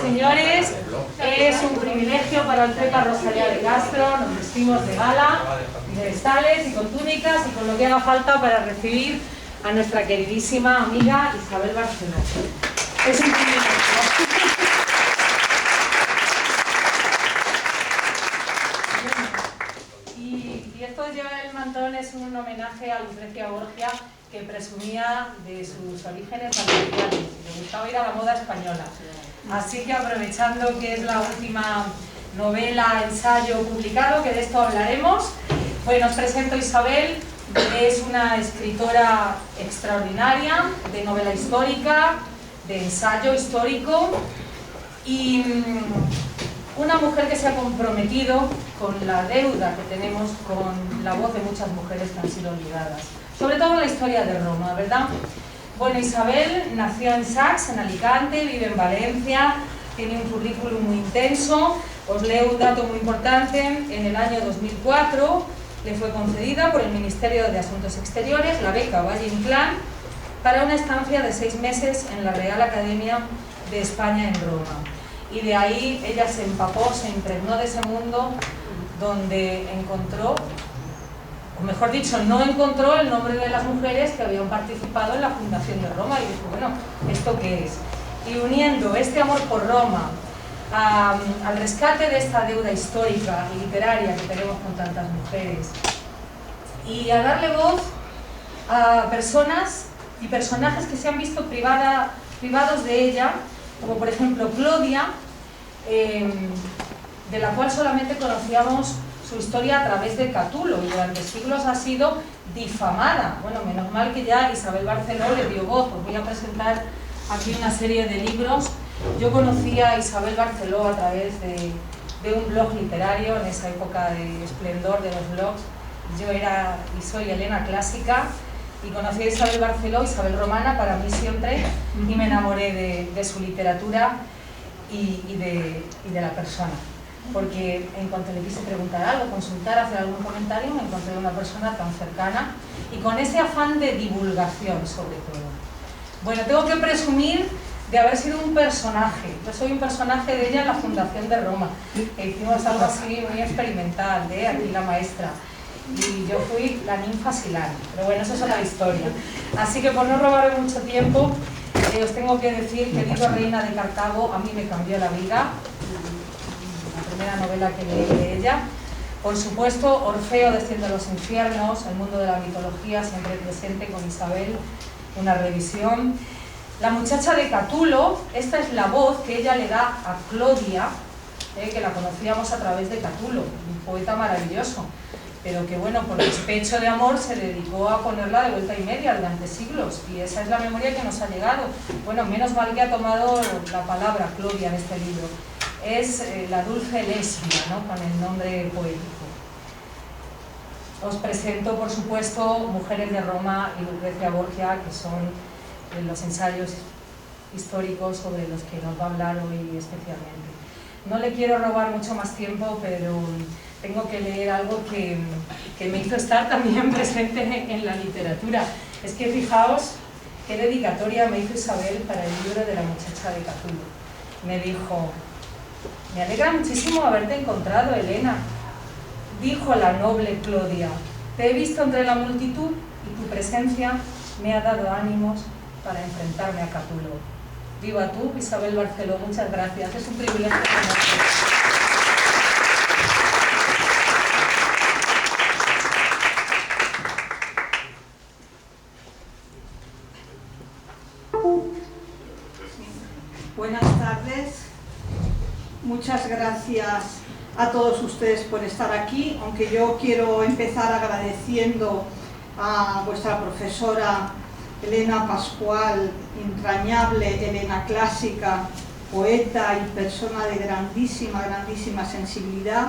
señores, es un privilegio para el Prepa Rosalía de Castro. Nos vestimos de gala, de vestales y con túnicas y con lo que haga falta para recibir a nuestra queridísima amiga Isabel Barceló. Es un privilegio. Y esto de llevar el mantón es un homenaje a Lucrecia Borgia, que presumía de sus orígenes valencianos y le gustaba ir a la moda española. Así que, aprovechando que es la última novela, ensayo publicado, que de esto hablaremos, pues os presento a Isabel. Es una escritora extraordinaria, de novela histórica, de ensayo histórico y una mujer que se ha comprometido con la deuda que tenemos con la voz de muchas mujeres que han sido olvidadas, sobre todo en la historia de Roma, ¿verdad? Bueno, Isabel nació en Sax, en Alicante, vive en Valencia, tiene un currículum muy intenso. Os leo un dato muy importante: en el año 2004 le fue concedida por el Ministerio de Asuntos Exteriores la beca Valle Inclán para una estancia de 6 meses en la Real Academia de España en Roma. Y de ahí ella se empapó, se impregnó de ese mundo donde encontró, o mejor dicho, no encontró el nombre de las mujeres que habían participado en la fundación de Roma y dijo, bueno, ¿esto qué es? Y uniendo este amor por Roma al rescate de esta deuda histórica y literaria que tenemos con tantas mujeres y a darle voz a personas y personajes que se han visto privados de ella, como por ejemplo Clodia, de la cual solamente conocíamos su historia a través de Catulo y durante siglos ha sido difamada. Bueno, menos mal que ya Isabel Barceló le dio voz. Os voy a presentar aquí una serie de libros. Yo conocí a Isabel Barceló a través de un blog literario en esa época de esplendor de los blogs. Yo era y soy Elena Clásica y conocí a Isabel Barceló, Isabel Romana para mí siempre, y me enamoré de su literatura y de la persona. Porque en cuanto le quise preguntar algo, consultar, hacer algún comentario, me encontré una persona tan cercana y con ese afán de divulgación sobre todo. Bueno, tengo que presumir de haber sido un personaje. Yo soy un personaje de ella en la Fundación de Roma. Hicimos algo así muy experimental, de aquí la maestra. Y yo fui la ninfa Silán. Pero bueno, eso es otra historia. Así que por no robar mucho tiempo, os tengo que decir que el libro Reina de Cartago a mí me cambió la vida. Primera novela que leí de ella. Por supuesto, Orfeo desciende a los infiernos, el mundo de la mitología siempre presente con Isabel, una revisión. La muchacha de Catulo, esta es la voz que ella le da a Clodia, que la conocíamos a través de Catulo, un poeta maravilloso, pero que bueno, por despecho de amor se dedicó a ponerla de vuelta y media durante siglos, y esa es la memoria que nos ha llegado. Bueno, menos mal que ha tomado la palabra Clodia en este libro. Es la dulce lesbia, ¿no?, con el nombre poético. Os presento, por supuesto, Mujeres de Roma y Lucrecia Borgia, que son los ensayos históricos sobre los que nos va a hablar hoy especialmente. No le quiero robar mucho más tiempo, pero tengo que leer algo que me hizo estar también presente en la literatura. Es que fijaos qué dedicatoria me hizo Isabel para el libro de la muchacha de Catulo. Me dijo: me alegra muchísimo haberte encontrado, Elena, dijo la noble Clodia. Te he visto entre la multitud y tu presencia me ha dado ánimos para enfrentarme a Catulo. Viva tú, Isabel Barceló, muchas gracias. Es un privilegio conocerte. Buenas tardes. Muchas gracias a todos ustedes por estar aquí, aunque yo quiero empezar agradeciendo a vuestra profesora Elena Pascual, entrañable Elena Clásica, poeta y persona de grandísima sensibilidad,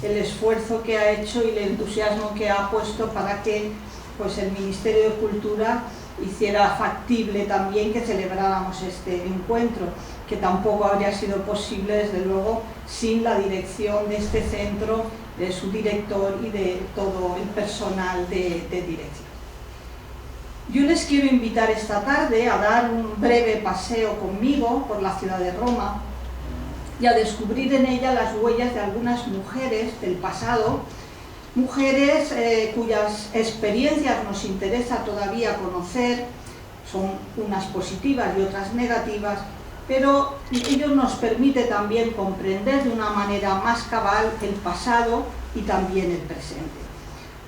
el esfuerzo que ha hecho y el entusiasmo que ha puesto para que pues, el Ministerio de Cultura hiciera factible también que celebráramos este encuentro, que tampoco habría sido posible, desde luego, sin la dirección de este centro, de su director y de todo el personal de dirección. Yo les quiero invitar esta tarde a dar un breve paseo conmigo por la ciudad de Roma, y a descubrir en ella las huellas de algunas mujeres del pasado, mujeres cuyas experiencias nos interesa todavía conocer, son unas positivas y otras negativas, pero ello nos permite también comprender de una manera más cabal el pasado y también el presente.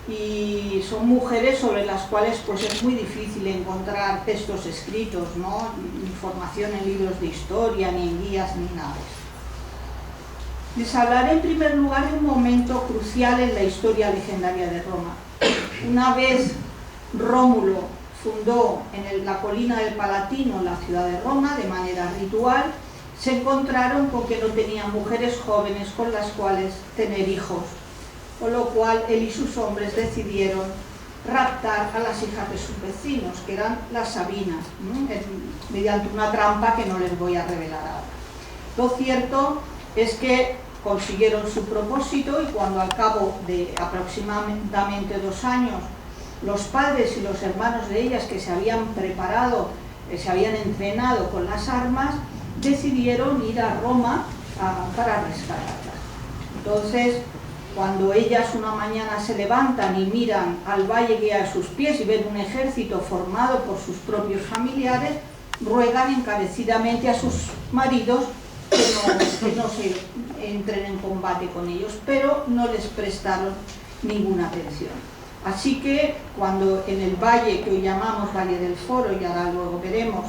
Y son mujeres sobre las cuales pues es muy difícil encontrar textos escritos, ¿no? Información en libros de historia, ni en guías, ni nada. Les hablaré en primer lugar de un momento crucial en la historia legendaria de Roma. Una vez Rómulo fundó en la colina del Palatino la ciudad de Roma de manera ritual, se encontraron con que no tenían mujeres jóvenes con las cuales tener hijos, con lo cual él y sus hombres decidieron raptar a las hijas de sus vecinos, que eran las Sabinas, mediante una trampa que no les voy a revelar ahora. Lo cierto es que consiguieron su propósito y cuando al cabo de aproximadamente 2 años los padres y los hermanos de ellas que se habían preparado, se habían entrenado con las armas, decidieron ir a Roma para rescatarlas. Entonces, cuando ellas una mañana se levantan y miran al valle que hay a sus pies y ven un ejército formado por sus propios familiares, ruegan encarecidamente a sus maridos que no se entren en combate con ellos, pero no les prestaron ninguna atención. Así que cuando en el valle que hoy llamamos Valle del Foro, y ahora luego veremos,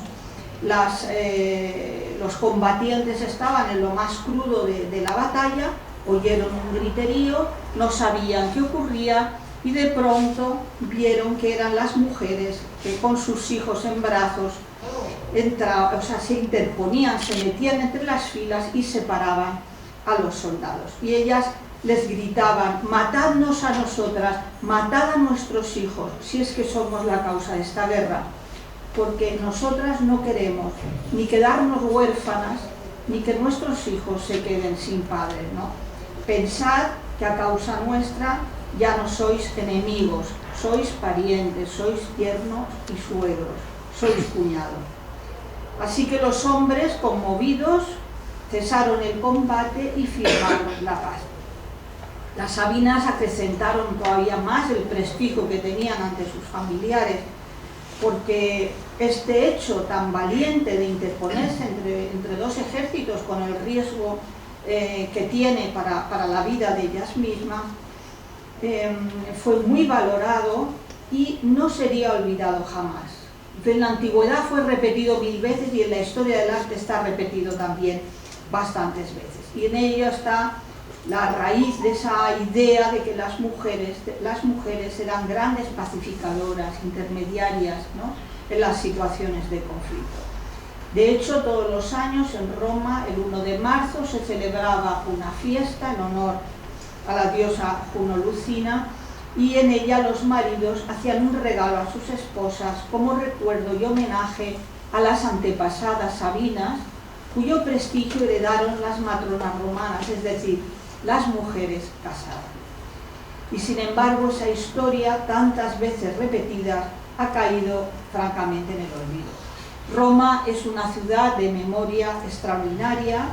los combatientes estaban en lo más crudo de la batalla, oyeron un griterío, no sabían qué ocurría y de pronto vieron que eran las mujeres que con sus hijos en brazos se interponían, se metían entre las filas y separaban a los soldados. Y ellas les gritaban: matadnos a nosotras, matad a nuestros hijos, si es que somos la causa de esta guerra, porque nosotras no queremos ni quedarnos huérfanas, ni que nuestros hijos se queden sin padres, ¿no? Pensad que a causa nuestra ya no sois enemigos, sois parientes, sois yernos y suegros, sois cuñados. Así que los hombres, conmovidos, cesaron el combate y firmaron la paz. Las Sabinas acrecentaron todavía más el prestigio que tenían ante sus familiares, porque este hecho tan valiente de interponerse entre dos ejércitos con el riesgo que tiene para la vida de ellas mismas, fue muy valorado y no sería olvidado jamás. En la antigüedad fue repetido 1000 veces y en la historia del arte está repetido también bastantes veces. Y en ello está la raíz de esa idea de que las mujeres eran grandes pacificadoras, intermediarias, ¿no?, en las situaciones de conflicto. De hecho, todos los años en Roma, el 1 de marzo, se celebraba una fiesta en honor a la diosa Juno Lucina, y en ella los maridos hacían un regalo a sus esposas como recuerdo y homenaje a las antepasadas Sabinas, cuyo prestigio heredaron las matronas romanas, es decir, las mujeres casadas. Y sin embargo, esa historia, tantas veces repetida, ha caído francamente en el olvido. Roma es una ciudad de memoria extraordinaria,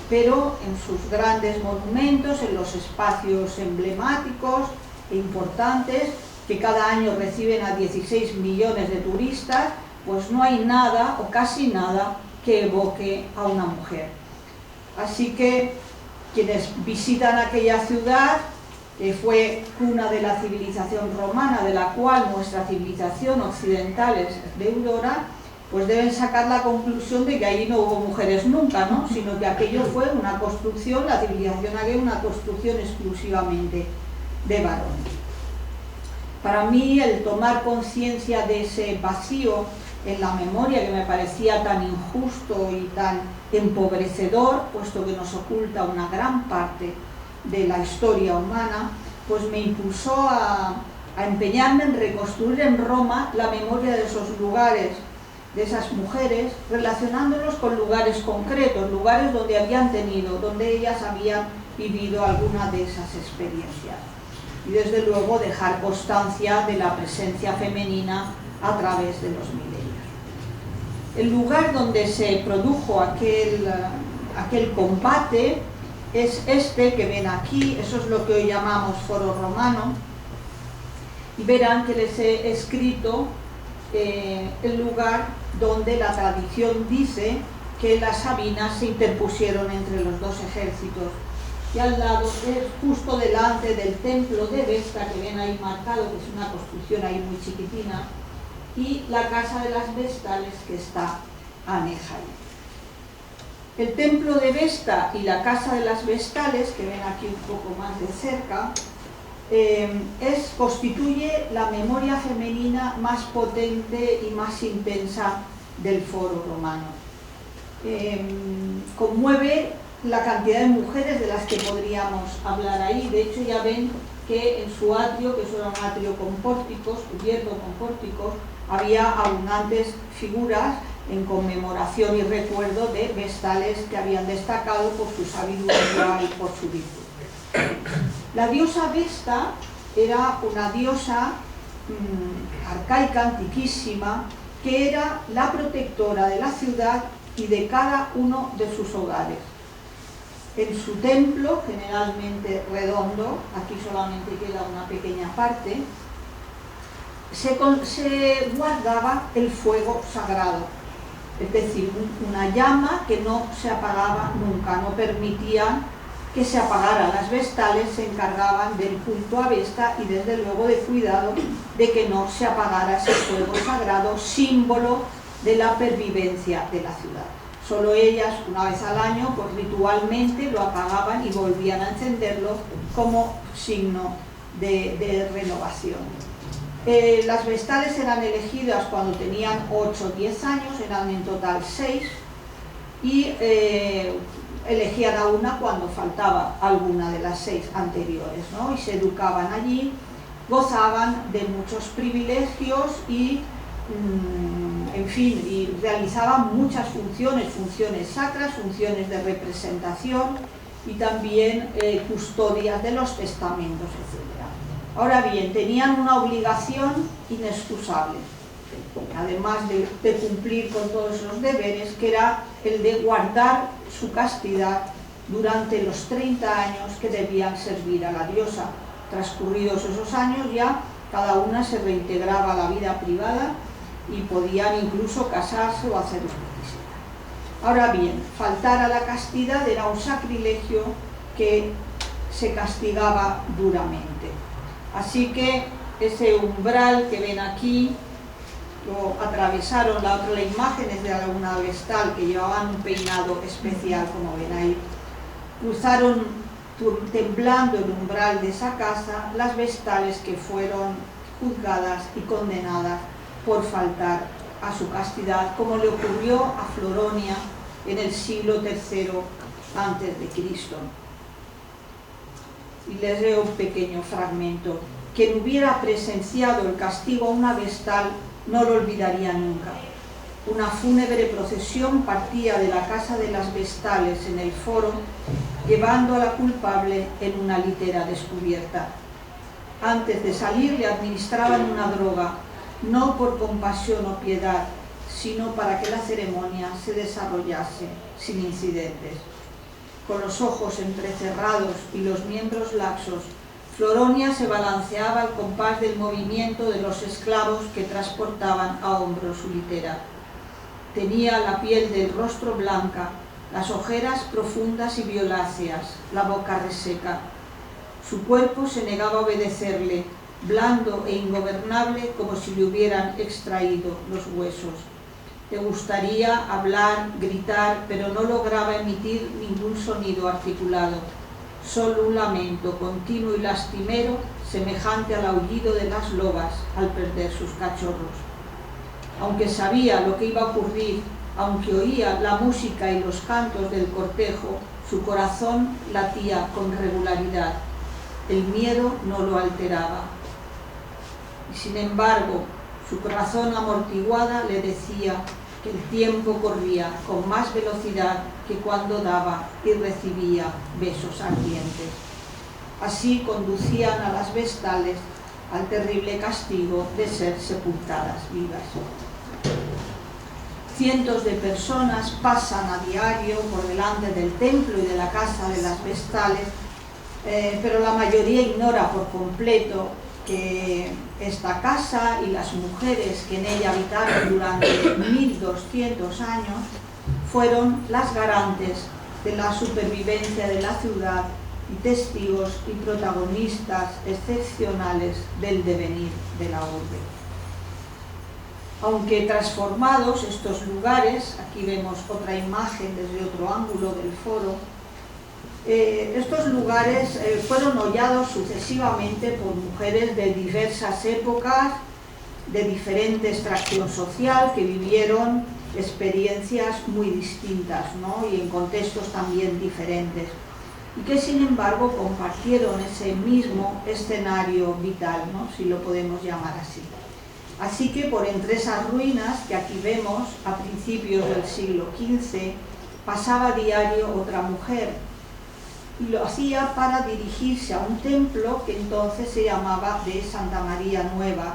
pero en sus grandes monumentos, en los espacios emblemáticos e importantes, que cada año reciben a 16 millones de turistas, pues no hay nada o casi nada que evoque a una mujer. Así que quienes visitan aquella ciudad, que fue cuna de la civilización romana, de la cual nuestra civilización occidental es deudora, pues deben sacar la conclusión de que allí no hubo mujeres nunca, ¿no?, sino que aquello fue una construcción, la civilización aquella una construcción exclusivamente de varones. Para mí, el tomar conciencia de ese vacío en la memoria, que me parecía tan injusto y tan empobrecedor, puesto que nos oculta una gran parte de la historia humana, pues me impulsó a empeñarme en reconstruir en Roma la memoria de esos lugares, de esas mujeres, relacionándolos con lugares concretos, lugares donde ellas habían vivido alguna de esas experiencias. Y desde luego dejar constancia de la presencia femenina a través de los milenios. El lugar donde se produjo aquel combate es este que ven aquí, eso es lo que hoy llamamos Foro Romano, y verán que les he escrito el lugar donde la tradición dice que las Sabinas se interpusieron entre los dos ejércitos. Y al lado es justo delante del templo de Vesta, que ven ahí marcado, que es una construcción ahí muy chiquitina, y la casa de las Vestales, que está aneja ahí. El templo de Vesta y la casa de las Vestales, que ven aquí un poco más de cerca, constituye la memoria femenina más potente y más intensa del Foro Romano. Conmueve la cantidad de mujeres de las que podríamos hablar ahí. De hecho, ya ven que en su atrio, que es un atrio con pórticos, cubierto con pórticos, había abundantes figuras en conmemoración y recuerdo de Vestales que habían destacado por su sabiduría y por su virtud. La diosa Vesta era una diosa arcaica, antiquísima, que era la protectora de la ciudad y de cada uno de sus hogares. En su templo, generalmente redondo, aquí solamente queda una pequeña parte, se guardaba el fuego sagrado, es decir, una llama que no se apagaba nunca, no permitían que se apagara. Las Vestales se encargaban del culto a Vesta y desde luego de cuidado de que no se apagara ese fuego sagrado, símbolo de la pervivencia de la ciudad. Solo ellas, una vez al año, pues ritualmente lo apagaban y volvían a encenderlo como signo de renovación. Las Vestales eran elegidas cuando tenían 8 o 10 años, eran en total 6, y elegían a una cuando faltaba alguna de las 6 anteriores, ¿no? Y se educaban allí, gozaban de muchos privilegios y en fin, y realizaban muchas funciones sacras, funciones de representación y también custodias de los testamentos, etc. Ahora bien, tenían una obligación inexcusable, además de cumplir con todos los deberes, que era el de guardar su castidad durante los 30 años que debían servir a la diosa. Transcurridos esos años ya cada una se reintegraba a la vida privada y podían incluso casarse o hacer lo que quisieran. Ahora bien, faltar a la castidad era un sacrilegio que se castigaba duramente. Así que ese umbral que ven aquí, lo atravesaron, la otra imagen es de alguna vestal que llevaban un peinado especial, como ven ahí. Cruzaron temblando el umbral de esa casa las Vestales que fueron juzgadas y condenadas por faltar a su castidad, como le ocurrió a Floronia en el siglo III a.C. Y les leo un pequeño fragmento. Quien hubiera presenciado el castigo a una Vestal no lo olvidaría nunca. Una fúnebre procesión partía de la casa de las Vestales en el foro, llevando a la culpable en una litera descubierta. Antes de salir le administraban una droga, no por compasión o piedad, sino para que la ceremonia se desarrollase sin incidentes. Con los ojos entrecerrados y los miembros laxos, Floronia se balanceaba al compás del movimiento de los esclavos que transportaban a hombros su litera. Tenía la piel del rostro blanca, las ojeras profundas y violáceas, la boca reseca. Su cuerpo se negaba a obedecerle, blando e ingobernable como si le hubieran extraído los huesos. Le gustaría hablar, gritar, pero no lograba emitir ningún sonido articulado. Solo un lamento continuo y lastimero, semejante al aullido de las lobas al perder sus cachorros. Aunque sabía lo que iba a ocurrir, aunque oía la música y los cantos del cortejo, su corazón latía con regularidad. El miedo no lo alteraba. Y sin embargo, su corazón amortiguada le decía que el tiempo corría con más velocidad que cuando daba y recibía besos ardientes. Así conducían a las Vestales al terrible castigo de ser sepultadas vivas. Cientos de personas pasan a diario por delante del templo y de la casa de las Vestales, pero la mayoría ignora por completo que esta casa y las mujeres que en ella habitaron durante 1200 años fueron las garantes de la supervivencia de la ciudad y testigos y protagonistas excepcionales del devenir de la urbe. Aunque transformados estos lugares, aquí vemos otra imagen desde otro ángulo del foro, estos lugares fueron hollados sucesivamente por mujeres de diversas épocas, de diferente extracción social, que vivieron experiencias muy distintas, ¿no? Y en contextos también diferentes, y que sin embargo compartieron ese mismo escenario vital, ¿no? Si lo podemos llamar así. Así que por entre esas ruinas que aquí vemos, a principios del siglo XV, pasaba a diario otra mujer, y lo hacía para dirigirse a un templo que entonces se llamaba de Santa María Nueva,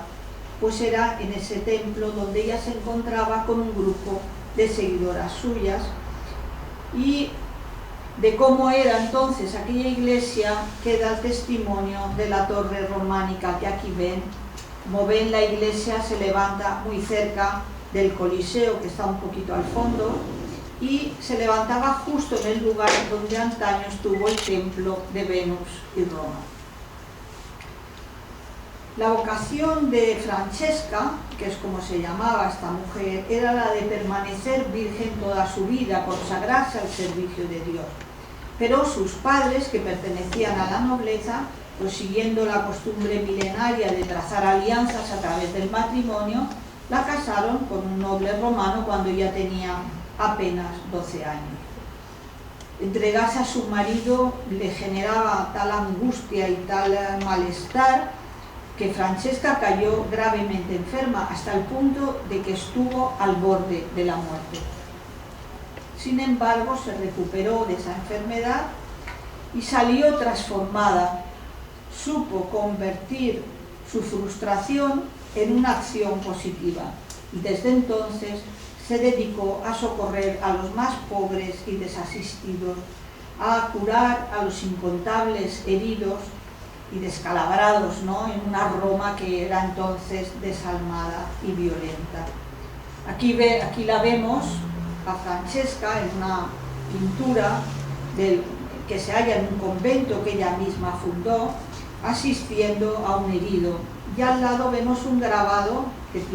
pues era en ese templo donde ella se encontraba con un grupo de seguidoras suyas. Y de cómo era entonces aquella iglesia queda el testimonio de la torre románica que aquí ven. Como ven, la iglesia se levanta muy cerca del Coliseo, que está un poquito al fondo, y se levantaba justo en el lugar donde antaño estuvo el templo de Venus y Roma. La vocación de Francesca, que es como se llamaba esta mujer, era la de permanecer virgen toda su vida, consagrarse al servicio de Dios. Pero sus padres, que pertenecían a la nobleza, pues siguiendo la costumbre milenaria de trazar alianzas a través del matrimonio, la casaron con un noble romano cuando ya tenía apenas 12 años. Entregarse a su marido le generaba tal angustia y tal malestar que Francesca cayó gravemente enferma hasta el punto de que estuvo al borde de la muerte. Sin embargo, se recuperó de esa enfermedad y salió transformada. Supo convertir su frustración en una acción positiva y desde entonces se dedicó a socorrer a los más pobres y desasistidos, a curar a los incontables heridos y descalabrados, ¿no? En una Roma que era entonces desalmada y violenta. Aquí la vemos a Francesca en una pintura que se halla en un convento que ella misma fundó, asistiendo a un herido. Y al lado vemos un grabado que es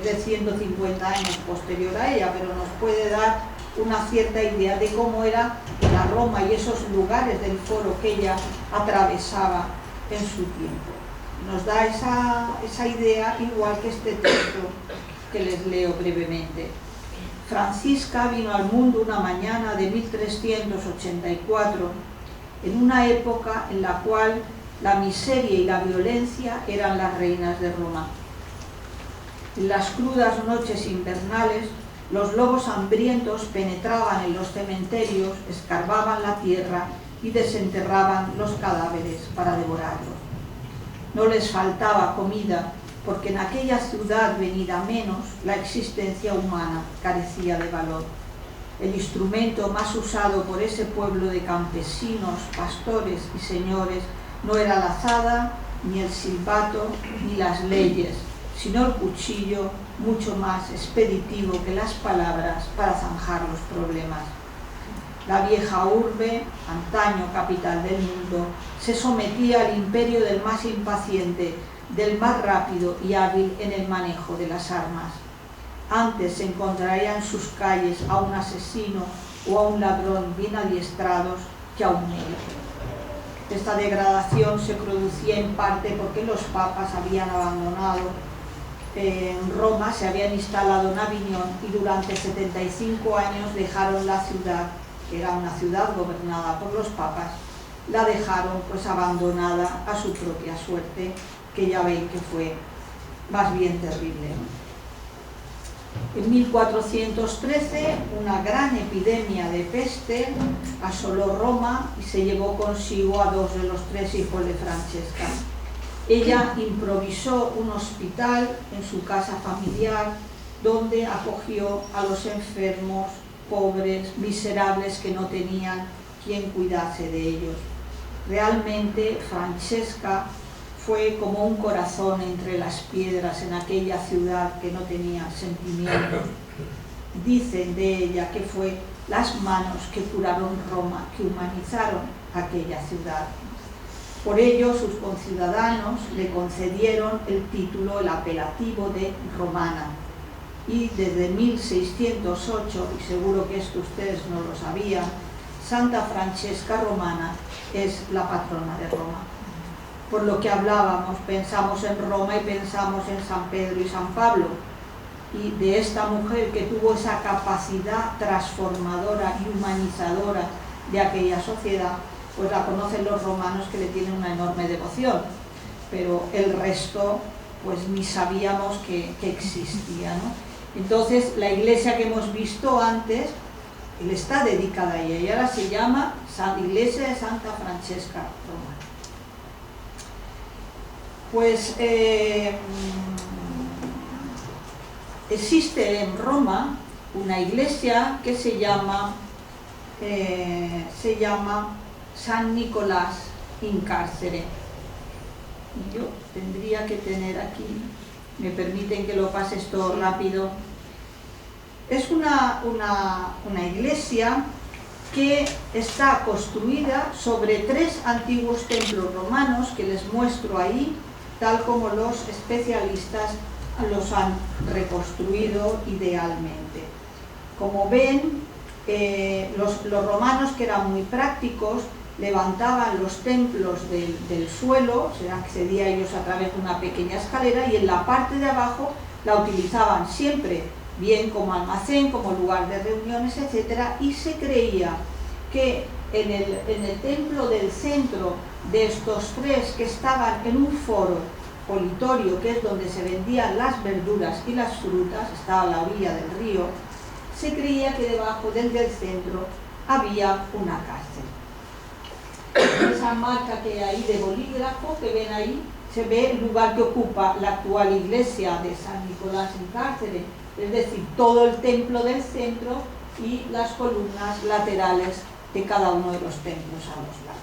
de 150 años posterior a ella, pero nos puede dar una cierta idea de cómo era la Roma y esos lugares del foro que ella atravesaba en su tiempo. Nos da esa idea, igual que este texto que les leo brevemente. Francisca vino al mundo una mañana de 1384, en una época en la cual la miseria y la violencia eran las reinas de Roma. En las crudas noches invernales, los lobos hambrientos penetraban en los cementerios, escarbaban la tierra y desenterraban los cadáveres para devorarlos. No les faltaba comida, porque en aquella ciudad venida menos, la existencia humana carecía de valor. El instrumento más usado por ese pueblo de campesinos, pastores y señores no era la azada, ni el silbato, ni las leyes, sino el cuchillo, mucho más expeditivo que las palabras para zanjar los problemas. La vieja urbe, antaño capital del mundo, se sometía al imperio del más impaciente, del más rápido y hábil en el manejo de las armas. Antes se encontraría en sus calles a un asesino o a un ladrón bien adiestrados que a un médico. Esta degradación se producía en parte porque los papas habían abandonado en Roma, se habían instalado en Aviñón y durante 75 años dejaron la ciudad, que era una ciudad gobernada por los papas, la dejaron pues abandonada a su propia suerte, que ya ven que fue más bien terrible. En 1413 una gran epidemia de peste asoló Roma y se llevó consigo a 2 de los 3 hijos de Francesca. Ella improvisó un hospital en su casa familiar, donde acogió a los enfermos, pobres, miserables que no tenían quien cuidase de ellos. Realmente Francesca fue como un corazón entre las piedras en aquella ciudad que no tenía sentimientos. Dicen de ella que fue las manos que curaron Roma, que humanizaron aquella ciudad. Por ello sus conciudadanos le concedieron el título, el apelativo de romana. Y desde 1608, y seguro que esto ustedes no lo sabían, Santa Francesca Romana es la patrona de Roma. Por lo que hablábamos, pensamos en Roma y pensamos en San Pedro y San Pablo. Y de esta mujer que tuvo esa capacidad transformadora y humanizadora de aquella sociedad, pues la conocen los romanos, que le tienen una enorme devoción. Pero el resto, pues ni sabíamos que existía, ¿no? Entonces, la iglesia que hemos visto antes, él está dedicada a ella, y ahora se llama Iglesia de Santa Francesca Romana. Pues existe en Roma una iglesia que se llama San Nicolás in Carcere. Y yo tendría que tener aquí, me permiten que lo pase esto rápido. Es una iglesia que está construida sobre 3 antiguos templos romanos que les muestro ahí, tal como los especialistas los han reconstruido idealmente. Como ven, los romanos, que eran muy prácticos, levantaban los templos del suelo, se accedía a ellos a través de una pequeña escalera, y en la parte de abajo la utilizaban siempre bien como almacén, como lugar de reuniones, etc. Y se creía que en el templo del centro de estos 3, que estaban en un foro politorio, que es donde se vendían las verduras y las frutas, estaba a la orilla del río, se creía que debajo del centro había una cárcel. Esa marca que hay de bolígrafo que ven ahí, se ve el lugar que ocupa la actual iglesia de San Nicolás in Carcere, es decir, todo el templo del centro y las columnas laterales de cada uno de los templos a los lados.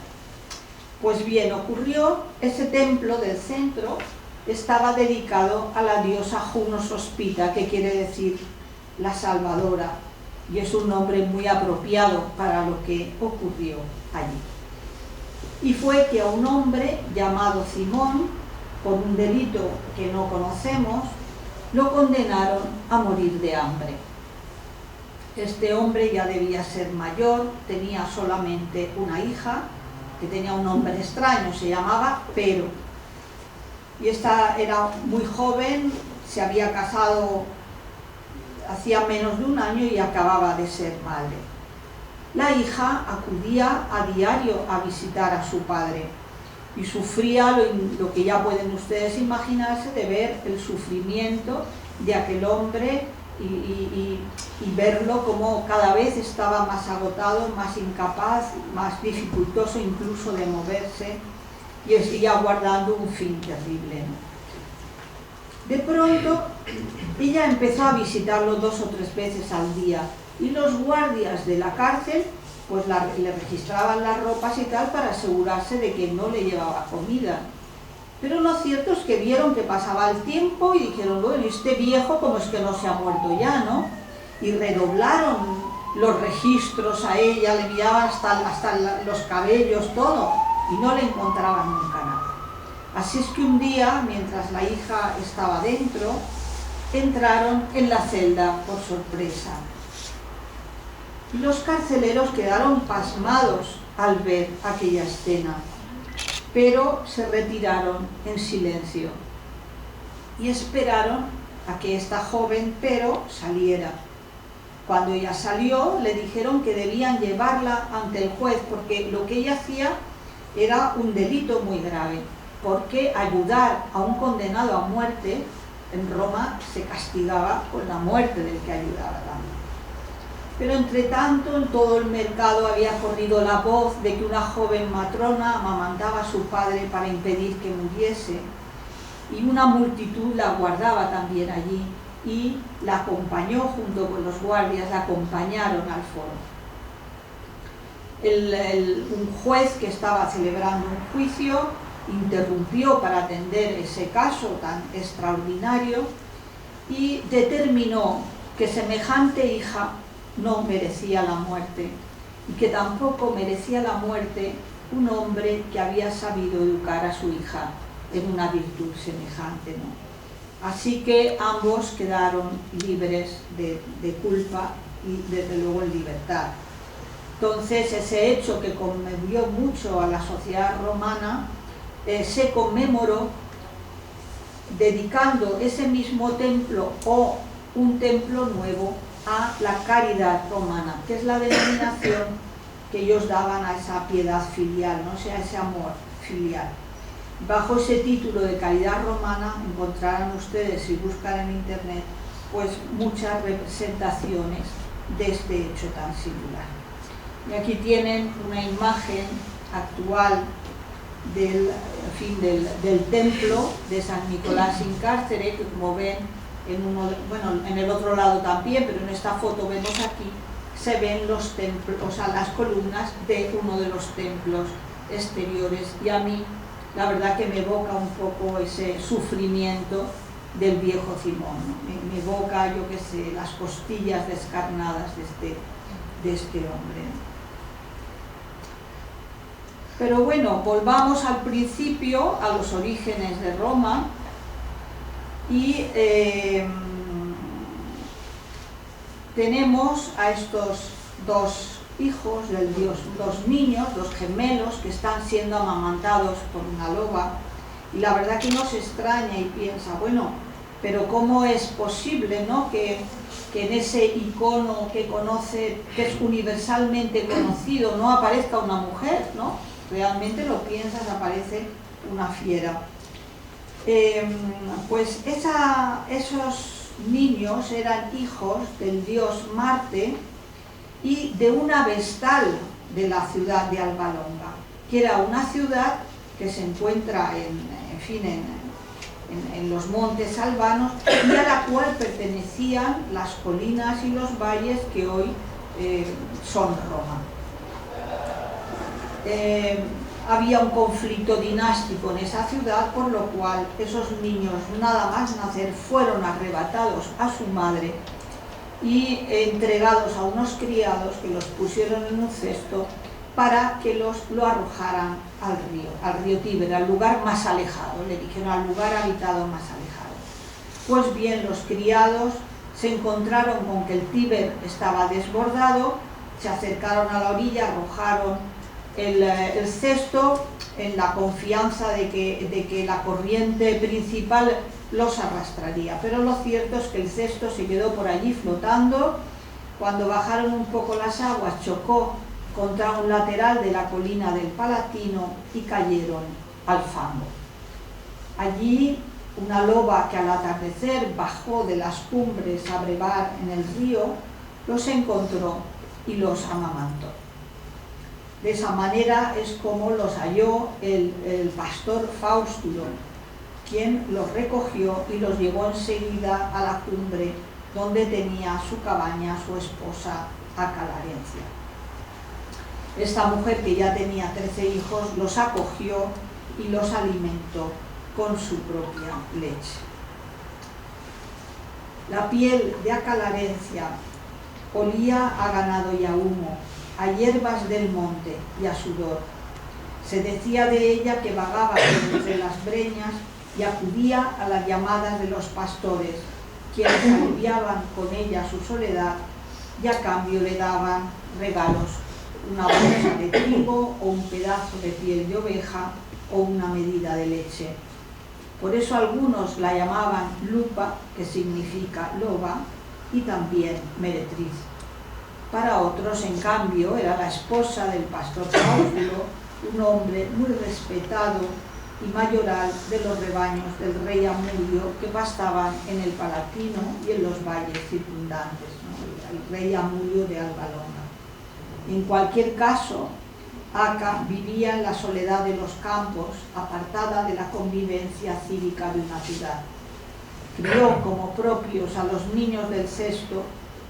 Pues bien, ocurrió, ese templo del centro estaba dedicado a la diosa Juno Sospita, que quiere decir la salvadora, y es un nombre muy apropiado para lo que ocurrió allí. Y fue que a un hombre llamado Simón, por un delito que no conocemos, lo condenaron a morir de hambre. Este hombre ya debía ser mayor, tenía solamente una hija, que tenía un nombre extraño, se llamaba Pero. Y esta era muy joven, se había casado hacía menos de un año y acababa de ser madre. La hija acudía a diario a visitar a su padre y sufría lo que ya pueden ustedes imaginarse, de ver el sufrimiento de aquel hombre y verlo como cada vez estaba más agotado, más incapaz, más dificultoso incluso de moverse, y aguardando un fin terrible, ¿no? De pronto ella empezó a visitarlo 2 o 3 veces al día, y los guardias de la cárcel pues le registraban las ropas y tal, para asegurarse de que no le llevaba comida. Pero lo cierto es que vieron que pasaba el tiempo y dijeron, bueno, este viejo como es que no se ha muerto ya, ¿no? Y redoblaron los registros a ella, le miraban hasta los cabellos, todo, y no le encontraban nunca nada. Así es que un día, mientras la hija estaba dentro, entraron en la celda por sorpresa. Y los carceleros quedaron pasmados al ver aquella escena, pero se retiraron en silencio y esperaron a que esta joven Pero saliera. Cuando ella salió, le dijeron que debían llevarla ante el juez, porque lo que ella hacía era un delito muy grave, porque ayudar a un condenado a muerte en Roma se castigaba con la muerte del que ayudaba también. Pero entre tanto, en todo el mercado había corrido la voz de que una joven matrona amamantaba a su padre para impedir que muriese, y una multitud la guardaba también allí, y la acompañó junto con los guardias, la acompañaron al foro. Un juez que estaba celebrando un juicio interrumpió para atender ese caso tan extraordinario y determinó que semejante hija no merecía la muerte y que tampoco merecía la muerte un hombre que había sabido educar a su hija en una virtud semejante, ¿no? Así que ambos quedaron libres de culpa y desde luego en libertad. Entonces ese hecho que conmovió mucho a la sociedad romana se conmemoró dedicando ese mismo templo o un templo nuevo a la caridad romana, que es la denominación que ellos daban a esa piedad filial, ¿no? O sea, ese amor filial. Bajo ese título de caridad romana encontrarán ustedes, si buscan en internet, pues muchas representaciones de este hecho tan singular. Y aquí tienen una imagen actual del templo de San Nicolás in Carcere, que como ven en el otro lado también, pero en esta foto vemos aquí, se ven los templos, o sea, las columnas de uno de los templos exteriores, y a mí la verdad que me evoca un poco ese sufrimiento del viejo Simón, ¿no? Me evoca, yo qué sé, las costillas descarnadas de este hombre. Pero bueno, volvamos al principio, a los orígenes de Roma, y tenemos a estos dos hijos del Dios, dos niños, dos gemelos que están siendo amamantados por una loba, y la verdad que uno se extraña y piensa, bueno, pero ¿cómo es posible, ¿no?, que en ese icono que es universalmente conocido, no aparezca una mujer, ¿no? Realmente lo piensas, aparece una fiera. Pues esos niños eran hijos del dios Marte y de una vestal de la ciudad de Alba Longa, que era una ciudad que se encuentra en los montes albanos y a la cual pertenecían las colinas y los valles que hoy son Roma. Había un conflicto dinástico en esa ciudad, por lo cual esos niños nada más nacer fueron arrebatados a su madre y entregados a unos criados que los pusieron en un cesto para que lo arrojaran al río Tíber, al lugar más alejado, le dijeron, al lugar habitado más alejado. Pues bien, los criados se encontraron con que el Tíber estaba desbordado, se acercaron a la orilla, arrojaron el cesto en la confianza de que la corriente principal los arrastraría, pero lo cierto es que el cesto se quedó por allí flotando. Cuando bajaron un poco las aguas, chocó contra un lateral de la colina del Palatino y cayeron al fango. Allí una loba que al atardecer bajó de las cumbres a brevar en el río, los encontró y los amamantó. De esa manera es como los halló el pastor Faustulo, quien los recogió y los llevó enseguida a la cumbre donde tenía su cabaña su esposa Acalarencia. Esta mujer, que ya tenía 13 hijos, los acogió y los alimentó con su propia leche. La piel de Acalarencia olía a ganado y a humo, a hierbas del monte y a sudor. Se decía de ella que vagaba entre las breñas y acudía a las llamadas de los pastores, quienes aliviaban con ella su soledad y a cambio le daban regalos, una bolsa de trigo o un pedazo de piel de oveja o una medida de leche. Por eso algunos la llamaban Lupa, que significa loba, y también meretriz. Para otros, en cambio, era la esposa del pastor Faustulo, un hombre muy respetado y mayoral de los rebaños del rey Amurio que pastaban en el Palatino y en los valles circundantes, ¿no? El rey Amurio de Alba Longa. En cualquier caso, Aca vivía en la soledad de los campos, apartada de la convivencia cívica de una ciudad. crió como propios a los niños del cesto